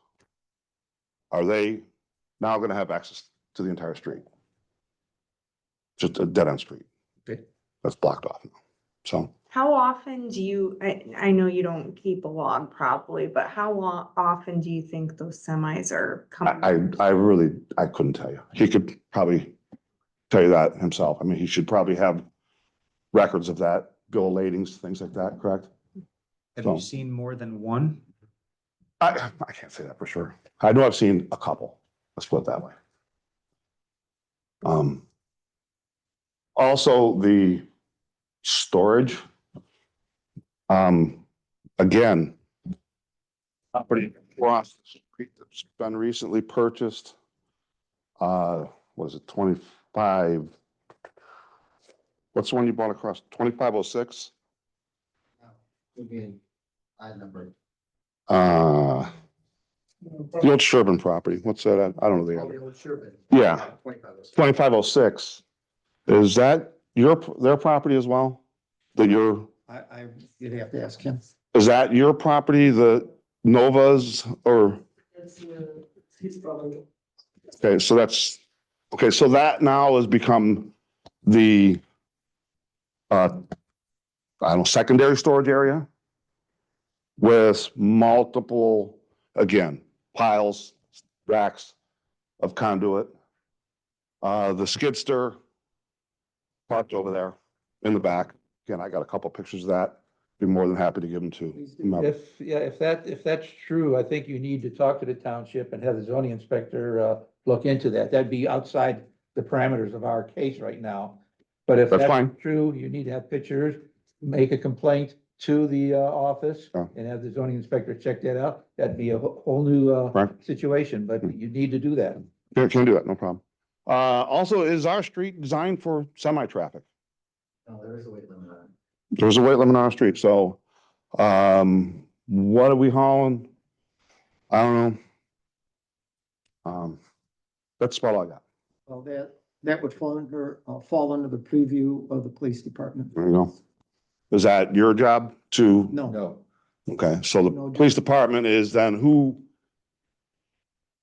are they now gonna have access to the entire street? Just a dead end street. Okay. That's blocked off now. So, How often do you, I know you don't keep a log probably, but how often do you think those semis are coming? I really, couldn't tell you. He could probably tell you that himself. I mean, he should probably have records of that, bill of ladings, things like that, correct? Have So- you seen more than one? I can't say that for sure. I know I've seen a couple, let's put it that way. Also the storage. Again, property across the street that's been recently purchased. Was it 25? What's the one you bought across, 2506? The old Sherburne property, what's that? I don't know the other. Yeah, 2506. Is that their property as well? That You'd have to ask him. is that your property, the Novas, or, That's, his brother. okay, so that now has become the, I don't know, secondary storage area with multiple, again, piles, racks of conduit. The skidster parked over there in the back. Again, I got a couple pictures of that. Be more than happy to give them to. Please do. whomever. If that's true, I think you need to talk to the township and have the zoning inspector, look into that. That'd be outside the parameters of our case right now. But if That's that's fine. true, you need to have pictures, make a complaint to the, office Oh. and have the zoning inspector check that out. That'd be a whole new, Right. situation, but you need to do that. Yeah, can do that, no problem. Also, is our street designed for semi-traffic? No, there is a weight limit on it. There's a weight limit on our street, so, what are we hauling? I don't know. That's about all I got. Well, that would fall under the preview of the police department. There you go. Is that your job to, No, No. okay, so the No, police just- department is then who?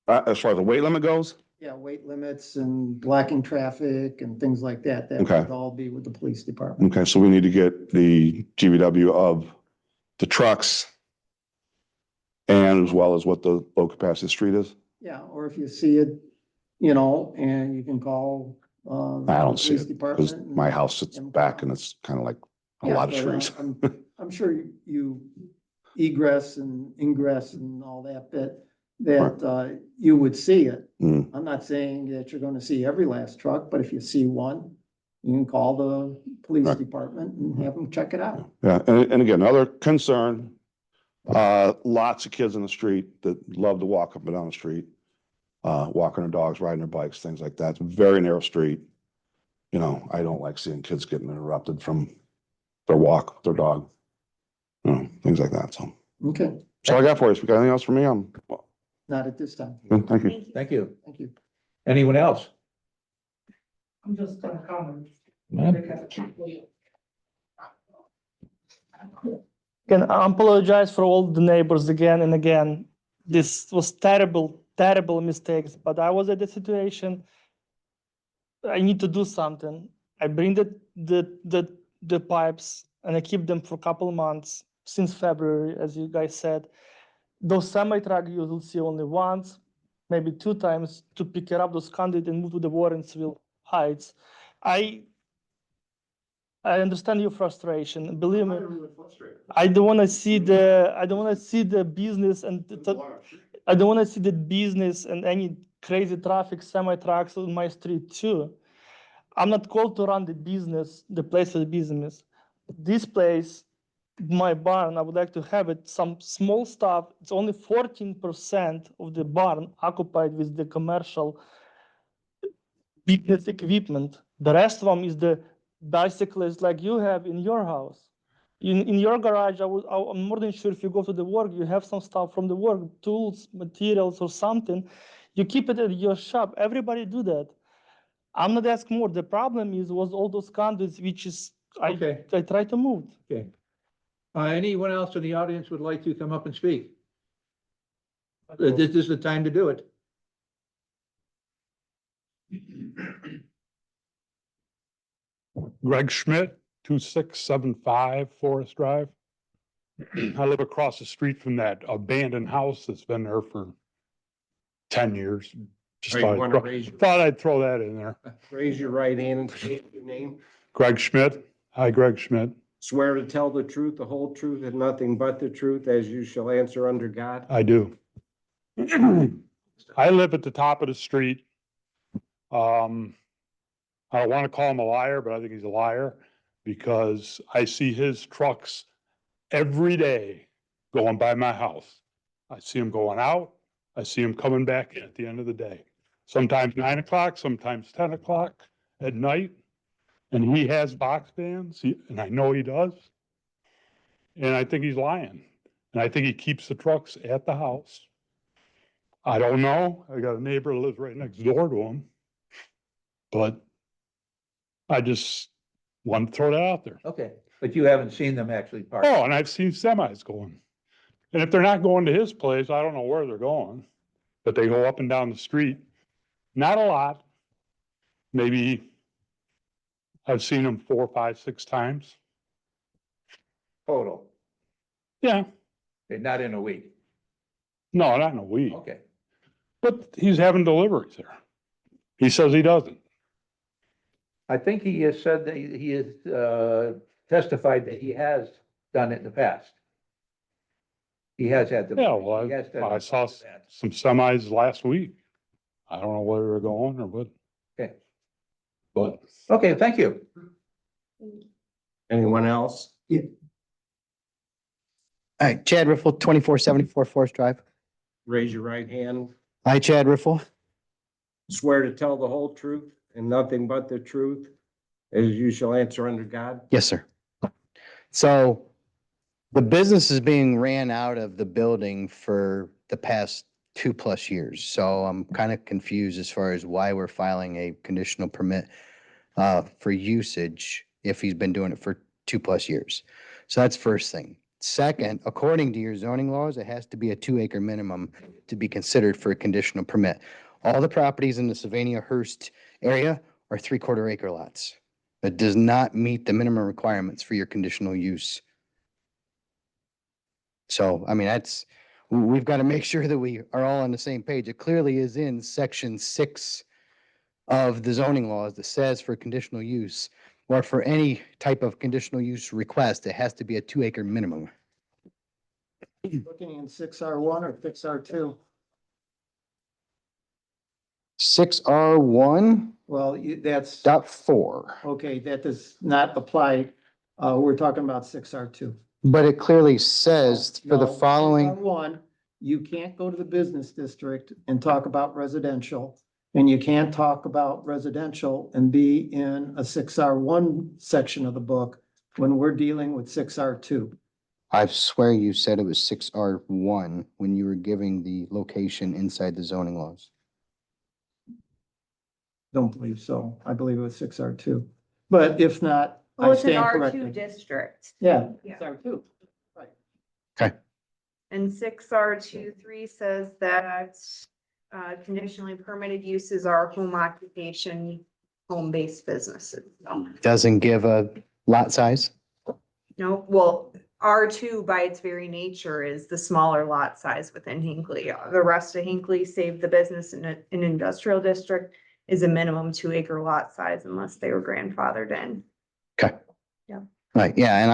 As far as the weight limit goes? yeah, weight limits and blocking traffic and things like that. That Okay. would all be with the police department. Okay, so we need to get the GVW of the trucks and as well as what the low capacity street is. Yeah, or if you see it, and you can call. I don't see police it department because and- my house sits back and it's kind of like a Yeah, lot of but, trees. I'm sure you egress and ingress and all that you would see it. Mm. I'm not saying that you're gonna see every last truck, but if you see one, you can call the police Right. department and have them check it out. Yeah, and again, another concern, lots of kids in the street that love to walk up and down the street. Walking their dogs, riding their bikes, things like that. It's a very narrow street. I don't like seeing kids getting interrupted from their walk, their dog. Things like that, so. Okay, That's all I got for you. If you got anything else for me, not at this time. thank you. Thank you. Thank you. Thank you. Anyone else? I'm just gonna comment. Ma'am? Can I apologize for all the neighbors again and again. This was terrible, terrible mistakes, but I was at the situation. I need to do something. I bring the pipes and I keep them for a couple of months since February, as you guys said. Those semi-truck you will see only once, maybe 2 times to pick it up those conduit and move to the Warrensville Heights. I understand your frustration. Believe me, I don't want to see the business and I don't want to see the business and any crazy traffic semi-trucks on my street too. I'm not called to run the business, the place of business. This place, my barn, I would like to have it some small stuff. It's only 14% of the barn occupied with the commercial business equipment. The rest of them is the bicycles like you have in your house. In your garage, I'm more than sure if you go to the work, you have some stuff from the work, tools, materials or something. You keep it at your shop. Everybody do that. I'm not asking more. The problem was all those conduits, which is, Okay. I try to move. Okay. Anyone else in the audience would like to come up and speak? This is the time to do it. Greg Schmidt, 2675 Forest Drive. I live across the street from that abandoned house that's been there for 10 years. Just All right, you thought I'd throw that in there. Raise your right hand and state your name. Greg Schmidt, I, Greg Schmidt, swear to tell the truth, the whole truth, and nothing but the truth, as you shall answer under God? I do. I live at the top of the street. I don't want to call him a liar, but I think he's a liar because I see his trucks every day going by my house. I see him going out. I see him coming back in at the end of the day. Sometimes 9 o'clock, sometimes 10 o'clock at night. And he has box vans, and I know he does. And I think he's lying. And I think he keeps the trucks at the house. I don't know. I got a neighbor that lives right next door to him. But I just want to throw that out there. Okay, but you haven't seen them actually park. Oh, and I've seen semis going. And if they're not going to his place, I don't know where they're going. But they go up and down the street. Not a lot. Maybe I've seen them 4, 5, 6 times. Total, Yeah. okay, not in a week. No, not in a week. Okay, But he's having deliveries there. He says he doesn't. I think he has said that he has testified that he has done it in the past. He has had the. Yeah, well, he has done it I in saw the past. some semis last week. I don't know where they're going or what, Okay, but okay, thank you. Anyone else? All right, Chad Riffle, 2474 Forest Drive. Raise your right hand. Hi, Chad Riffle. Swear to tell the whole truth and nothing but the truth, as you shall answer under God? Yes, sir. So the business is being ran out of the building for the past 2+ years. So I'm kind of confused as far as why we're filing a conditional permit for usage if he's been doing it for 2+ years. So that's first thing. Second, according to your zoning laws, it has to be a 2-acre minimum to be considered for a conditional permit. All the properties in the Sylvania Hurst area are 3/4 acre lots. It does not meet the minimum requirements for your conditional use. So, I mean, we've got to make sure that we are all on the same page. It clearly is in section 6 of the zoning laws that says for conditional use or for any type of conditional use request, it has to be a 2-acre minimum. Looking in 6R1 or 6R2? 6R1.4. Well, that's, okay, that does not apply. We're talking about 6R2. But it clearly says for the No, following, 6R1, you can't go to the business district and talk about residential. And you can't talk about residential and be in a 6R1 section of the book when we're dealing with 6R2. I swear you said it was 6R1 when you were giving the location inside the zoning laws. Don't believe so. I believe it was 6R2. But if not, Oh, I it's an stand R2 corrected. district. Yeah, Yeah. 6R2. And 6R23 says that conditionally permitted uses are home occupation, home-based businesses. So, Doesn't give a lot size? no, well, R2 by its very nature is the smaller lot size within Hinckley. The rest of Hinckley, save the business and an industrial district, is a minimum 2-acre lot size unless they were grandfathered in. Okay. Yeah. Right, yeah, and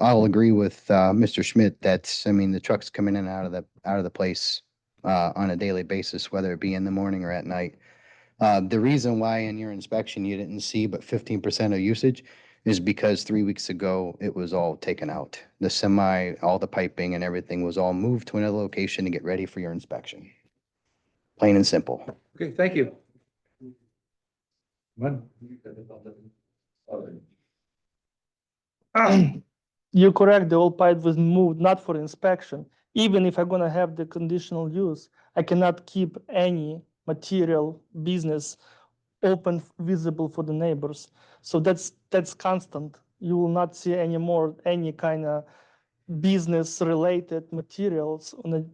I'll agree with Mr. Schmidt that, I mean, the trucks coming in and out of the place on a daily basis, whether it be in the morning or at night. The reason why in your inspection you didn't see but 15% of usage is because 3 weeks ago it was all taken out. The semi, all the piping and everything was all moved to another location to get ready for your inspection. Plain and simple. Okay, thank you. One. You're correct, the old pipe was moved not for inspection. Even if I'm gonna have the conditional use, I cannot keep any material business open, visible for the neighbors. So that's constant. You will not see any more, any kind of business-related materials on a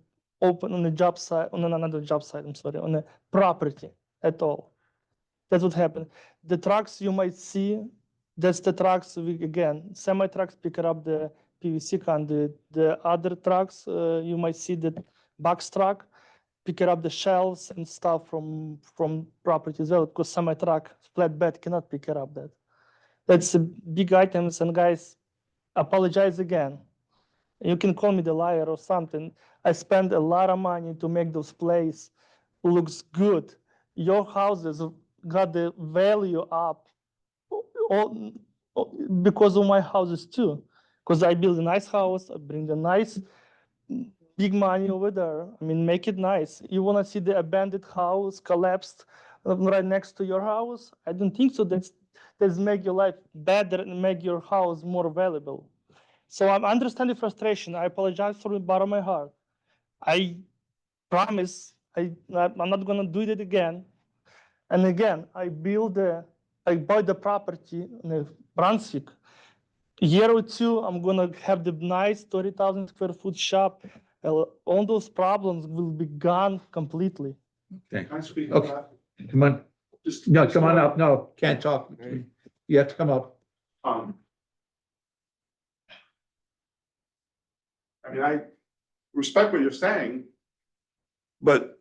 open, on a job site, on another job site, I'm sorry, on a property at all. That's what happened. The trucks you might see, that's the trucks, again, semi-trucks pick up the PVC conduit. The other trucks, you might see the box truck, pick up the shelves and stuff from property as well, because semi-truck, flatbed cannot pick it up that. That's big items, and guys, apologize again. You can call me the liar or something. I spent a lot of money to make those places looks good. Your houses got the value up all, because of my houses too. Because I build a nice house, I bring the nice big money over there. I mean, make it nice. You wanna see the abandoned house collapsed right next to your house? I don't think so. That's make your life better and make your house more valuable. So I understand the frustration. I apologize from the bottom of my heart. I promise I'm not gonna do it again. And again, I bought the property in Brunswick. Year or two, I'm gonna have the nice 30,000 square foot shop. All those problems will be gone completely. Okay, Can I speak Okay. to that? come on. Just. No, come on up. No, can't talk. You have to come up. I mean, I respect what you're saying, but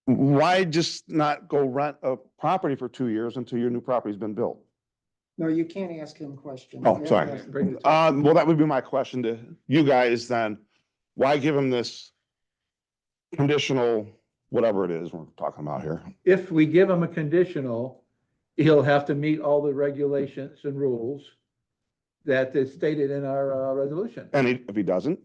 why just not go rent a property for 2 years until your new property's been built? No, you can't ask him questions. Oh, You have to sorry. ask the Bring it Well, that would be my question to you guys then. Why give him this conditional, whatever it is we're talking about here? If we give him a conditional, he'll have to meet all the regulations and rules that is stated in our resolution. And if he doesn't?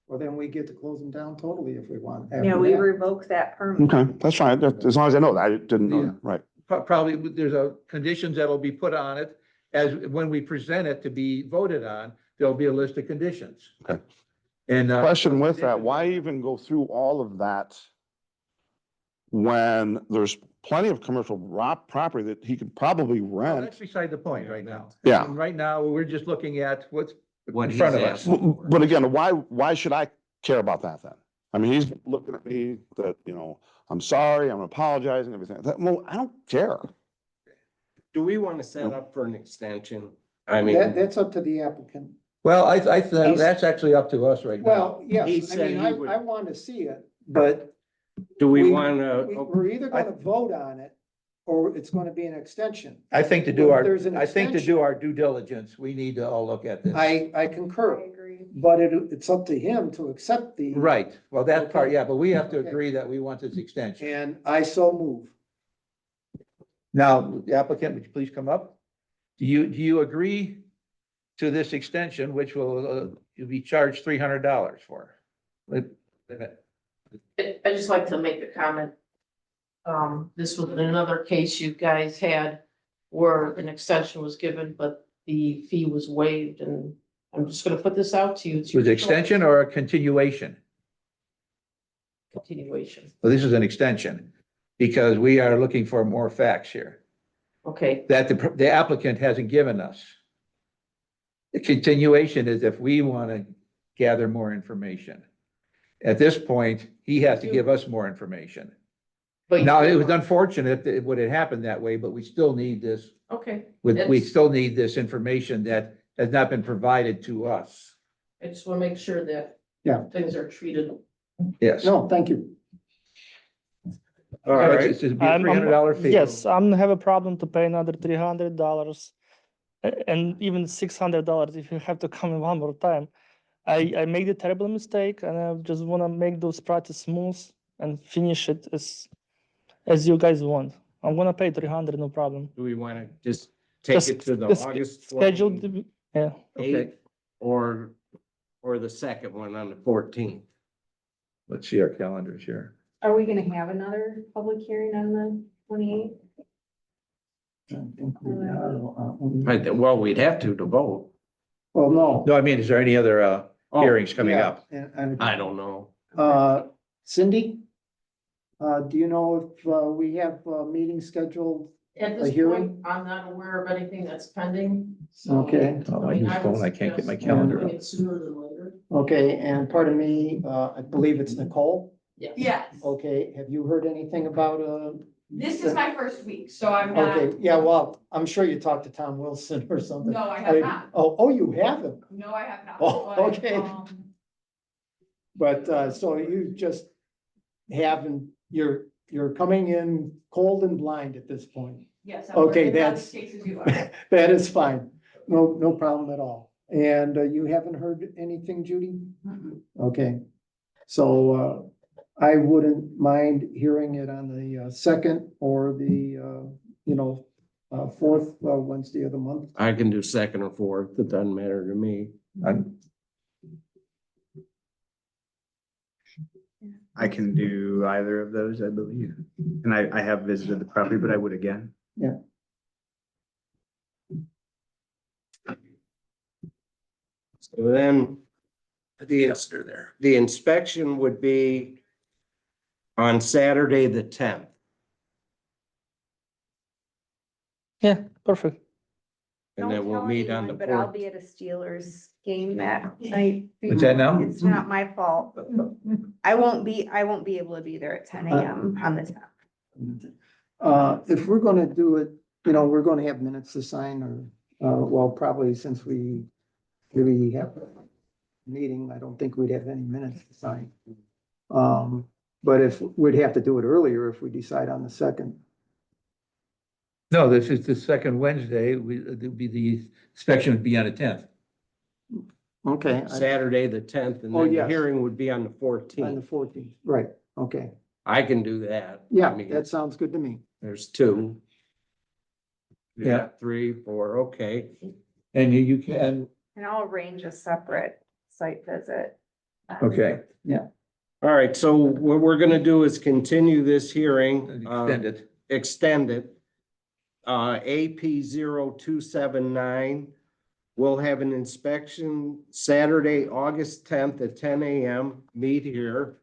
Well, then we get to close him down totally if we want. Yeah, after we that. revoke that permit. Okay, that's fine. As long as I know that. I didn't know Yeah. that. Right. Probably, there's conditions that'll be put on it as, when we present it to be voted on, there'll be a list of conditions. Okay. And. Question with that, why even go through all of that when there's plenty of commercial property that he could probably Well, rent? that's beside the point right now. Yeah. I mean, right now, we're just looking at what's What in he's front of us. asking. But again, why should I care about that then? I mean, he's looking at me that, I'm sorry, I'm apologizing, everything. Well, I don't care. Do we want to set up for an extension? I That, mean, that's up to the applicant. Well, I think that's actually up to us right now. Well, He yes, I said mean, he would- I want to see it, but do we we- want to? we're either gonna vote on it or it's gonna be an extension. I think to do Well, our, there's an I think to extension. do our due diligence, we need to all look at this. I concur, agree. but it's up to him to accept the. Right, well, that part, Okay. yeah, but we have to Okay. agree that we want this extension. And I so move. Now, the applicant, would you please come up? Do you agree to this extension, which will, you'll be charged $300 for? Wait a minute. I just like to make a comment. This was another case you guys had where an extension was given, but the fee was waived, and I'm just gonna put this out to you. It's your Was it extension or a continuation? Continuation. Well, this is an extension, because we are looking for more facts here, Okay, that the applicant hasn't given us. The continuation is if we want to gather more information. At this point, he has to give us more information. but. Now, it was unfortunate that it would have happened that way, but we still need this, Okay, we That's- still need this information that has not been provided to us. I just wanna make sure that. Yeah. Things are treated. Yes. No, thank you. All right, It's a $300 fee. Yes, I'm have a problem to pay another $300 and even $600 if you have to come in one more time. I made a terrible mistake and I just want to make those process smooth and finish it as you guys want. I'm gonna pay 300, no problem. do we want to just take Just- it to the just August Scheduled, 28th yeah. Okay. or the second one on the 14th? Let's see our calendars here. Are we gonna have another public hearing on the 28th? Well, we'd have to vote. Well, no. No, I mean, is there any other Oh, hearings coming Yeah, up? and I don't know. Cindy? Do you know if, we have a meeting scheduled? At A this hearing? point, I'm not aware of anything that's pending. so, Okay. Oh, I mean, use would phone, I can't get my suggest calendar doing up. it sooner than later. Okay, and pardon me, I believe it's Nicole. Yes, Okay, have you heard anything about, this is my first week, so I'm not, okay, yeah, well, I'm sure you talked to Tom Wilson or something. no, I have not. Oh, you haven't? No, I have not. Oh, but, okay. But, so you just haven't, you're coming in cold and blind at this point. Yes. Okay, that's, that is fine. No problem at all. And you haven't heard anything, Judy? Okay. So I wouldn't mind hearing it on the second or the, fourth Wednesday of the month. I can do second or fourth. It doesn't matter to me. I can do either of those, I believe. And I have visited the property, but I would again. Yeah. So then the inspection would be on Saturday, the 10th. Yeah, perfect. And then we'll meet on the But I'll 4th. be at a Steelers game that night. What's that now? It's not my fault. I won't be able to be there at 10 a.m. on the 10th. If we're gonna do it, we're gonna have minutes to sign or, well, probably since we really have a meeting, I don't think we'd have any minutes to sign. But if, we'd have to do it earlier if we decide on the second. No, this is the second Wednesday, the inspection would be on the 10th. Okay. Saturday, the 10th, and Oh, then the yes. hearing would be on the On the 14th. 14th, right, okay. I can do that. I Yeah, mean, that sounds good to me. there's two. Yeah. 3, 4, okay. And you can, And I'll arrange a separate site visit. okay, All right, so what we're gonna do is continue this hearing. extend it. Extend it. AP 0279. We'll have an inspection Saturday, August 10th at 10 a.m. Meet here.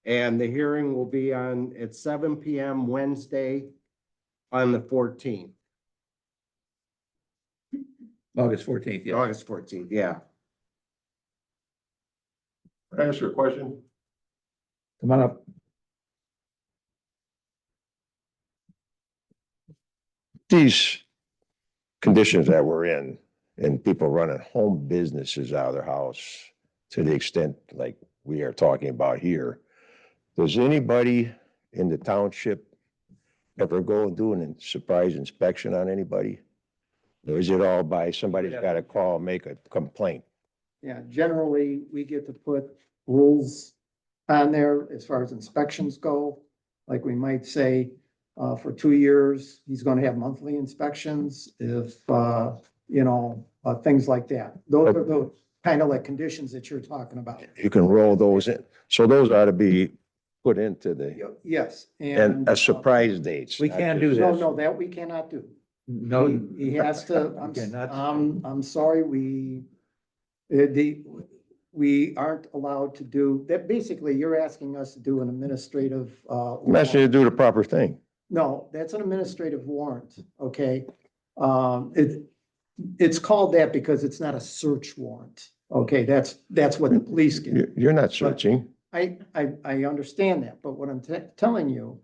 And the hearing will be on at 7 p.m. Wednesday on the 14th. August 14th, yeah. August 14th, yeah. Can I ask you a question? Come on up. These conditions that we're in and people running home businesses out of their house to the extent like we are talking about here, does anybody in the township ever go and do a surprise inspection on anybody? Or is it all by somebody's got to call, make a complaint? Yeah, generally, we get to put rules on there as far as inspections go. Like we might say, for 2 years, he's gonna have monthly inspections if, things like that. Those are the kind of like conditions that you're talking about. You can roll those in. So those ought to be put into the, Yes, and a surprise dates. We not can just- do No, this. no, that we cannot do. No. He has to, cannot. I'm sorry, we aren't allowed to do, that basically, you're asking us to do an administrative, I'm asking you to do the proper thing. No, that's an administrative warrant, okay? It's called that because it's not a search warrant, okay? That's what the police get. You're not searching. I understand that, but what I'm telling you,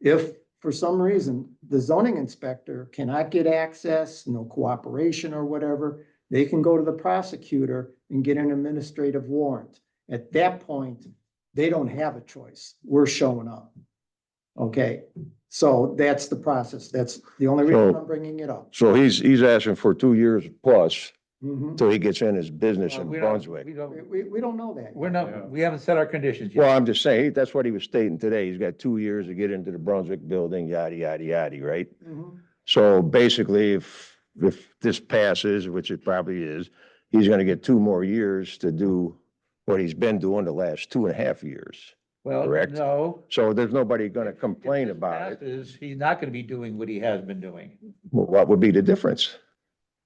if for some reason the zoning inspector cannot get access, no cooperation or whatever, they can go to the prosecutor and get an administrative warrant. At that point, they don't have a choice. We're showing up. Okay, so that's the process. That's the only reason So- I'm bringing it up. So he's asking for 2 years plus Mhm. till he gets in his business in We don't- Brunswick. we don't- We don't know that. We're not, we haven't set our conditions Well, yet. I'm just saying, that's what he was stating today. He's got 2 years to get into the Brunswick building, yada, yada, yada, right? Mhm. So basically, if this passes, which it probably is, he's gonna get 2 more years to do what he's been doing the last 2.5 years. Well, correct. no. So there's nobody gonna If complain this about it. passes, he's not gonna be doing what he has been doing. Well, what would be the difference?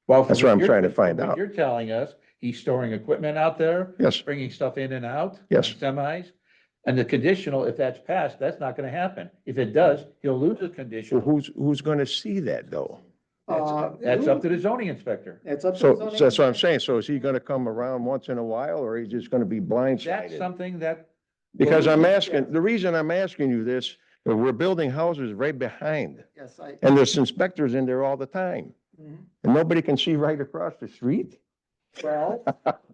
Well, That's from what I'm you're- trying to from find what out. You're telling us, he's storing equipment out there, Yes, bringing stuff in and out. Yes. Semis. And the conditional, if that's passed, that's not gonna happen. If it does, he'll lose his so conditional. who's gonna see that though? That's up to the zoning inspector. That's up to the So zoning that's what I'm inspector. saying. So is he gonna come around once in a while or he's just gonna be That's blindsided? something that. Because I'm Well, asking, the reason I'm asking you this, we're building houses right behind. Yes, And there's inspectors in there all the time. Mhm. And nobody can see right across the street. Well,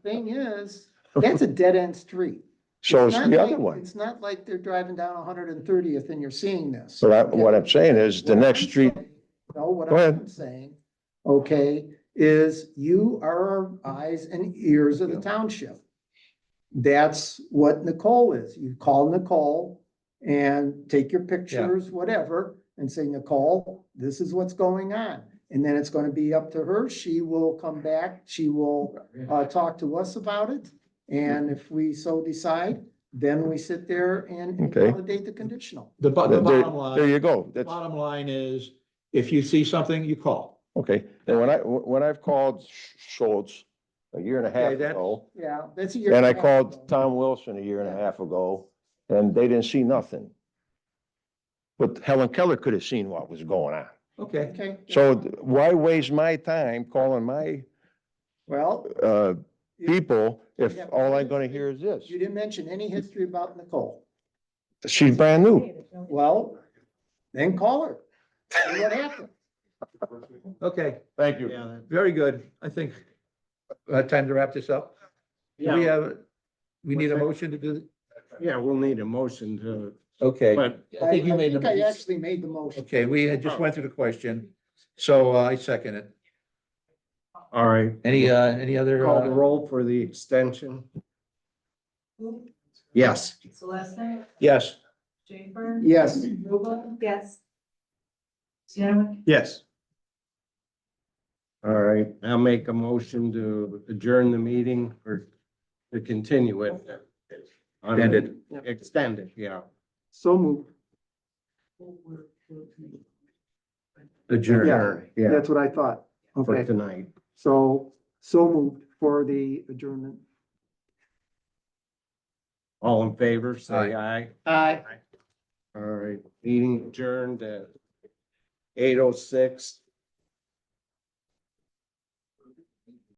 thing is, that's a dead end street. So It's is not the like- other one. It's not like they're driving down 130th and you're seeing this. But what I'm saying is the What next I'm street, saying- No, what Go ahead. I'm saying, okay, is you are our eyes and ears of the township. That's what Nicole is. You call Nicole and take your pictures, whatever, and say, Nicole, this is what's going on. And then it's gonna be up to her. She will come back. She will, talk to us about it. And if we so decide, then we sit there and Okay. validate the conditional. The There bottom line. there you go. The That's, bottom line is, if you see something, you call. okay. And when I've called Schultz a year and a half Okay, that's- ago, Yeah, that's a year. and I and a half ago. called Tom Wilson a year and a half ago, and they didn't see nothing. But Helen Keller could have seen what was going on. Okay, Okay, So why waste my time calling my, well, people if all I'm gonna hear is this? you didn't mention any history about Nicole. She's brand new. Well, then call her. See what happened. okay, Thank you. Yeah, very good. I think, time to wrap this up. Do we have, we need a motion to do, yeah, we'll need a motion to, okay. but I think you made I the, actually made the motion. okay, we had just went through the question, so I second it. all right. Any Call the other, roll for the extension. Yes. Celeste, yes, Schaefer. Yes. Rubel, Yes. Sienna, Yes. All right, I'll make a motion to adjourn the meeting or to continue it. Extended. Extended, yeah. So moved. adjourn. Yeah, That's what I thought. for Okay, tonight. so moved for the adjournment. All in favor, say aye. Aye. All right, meeting adjourned at 8:06.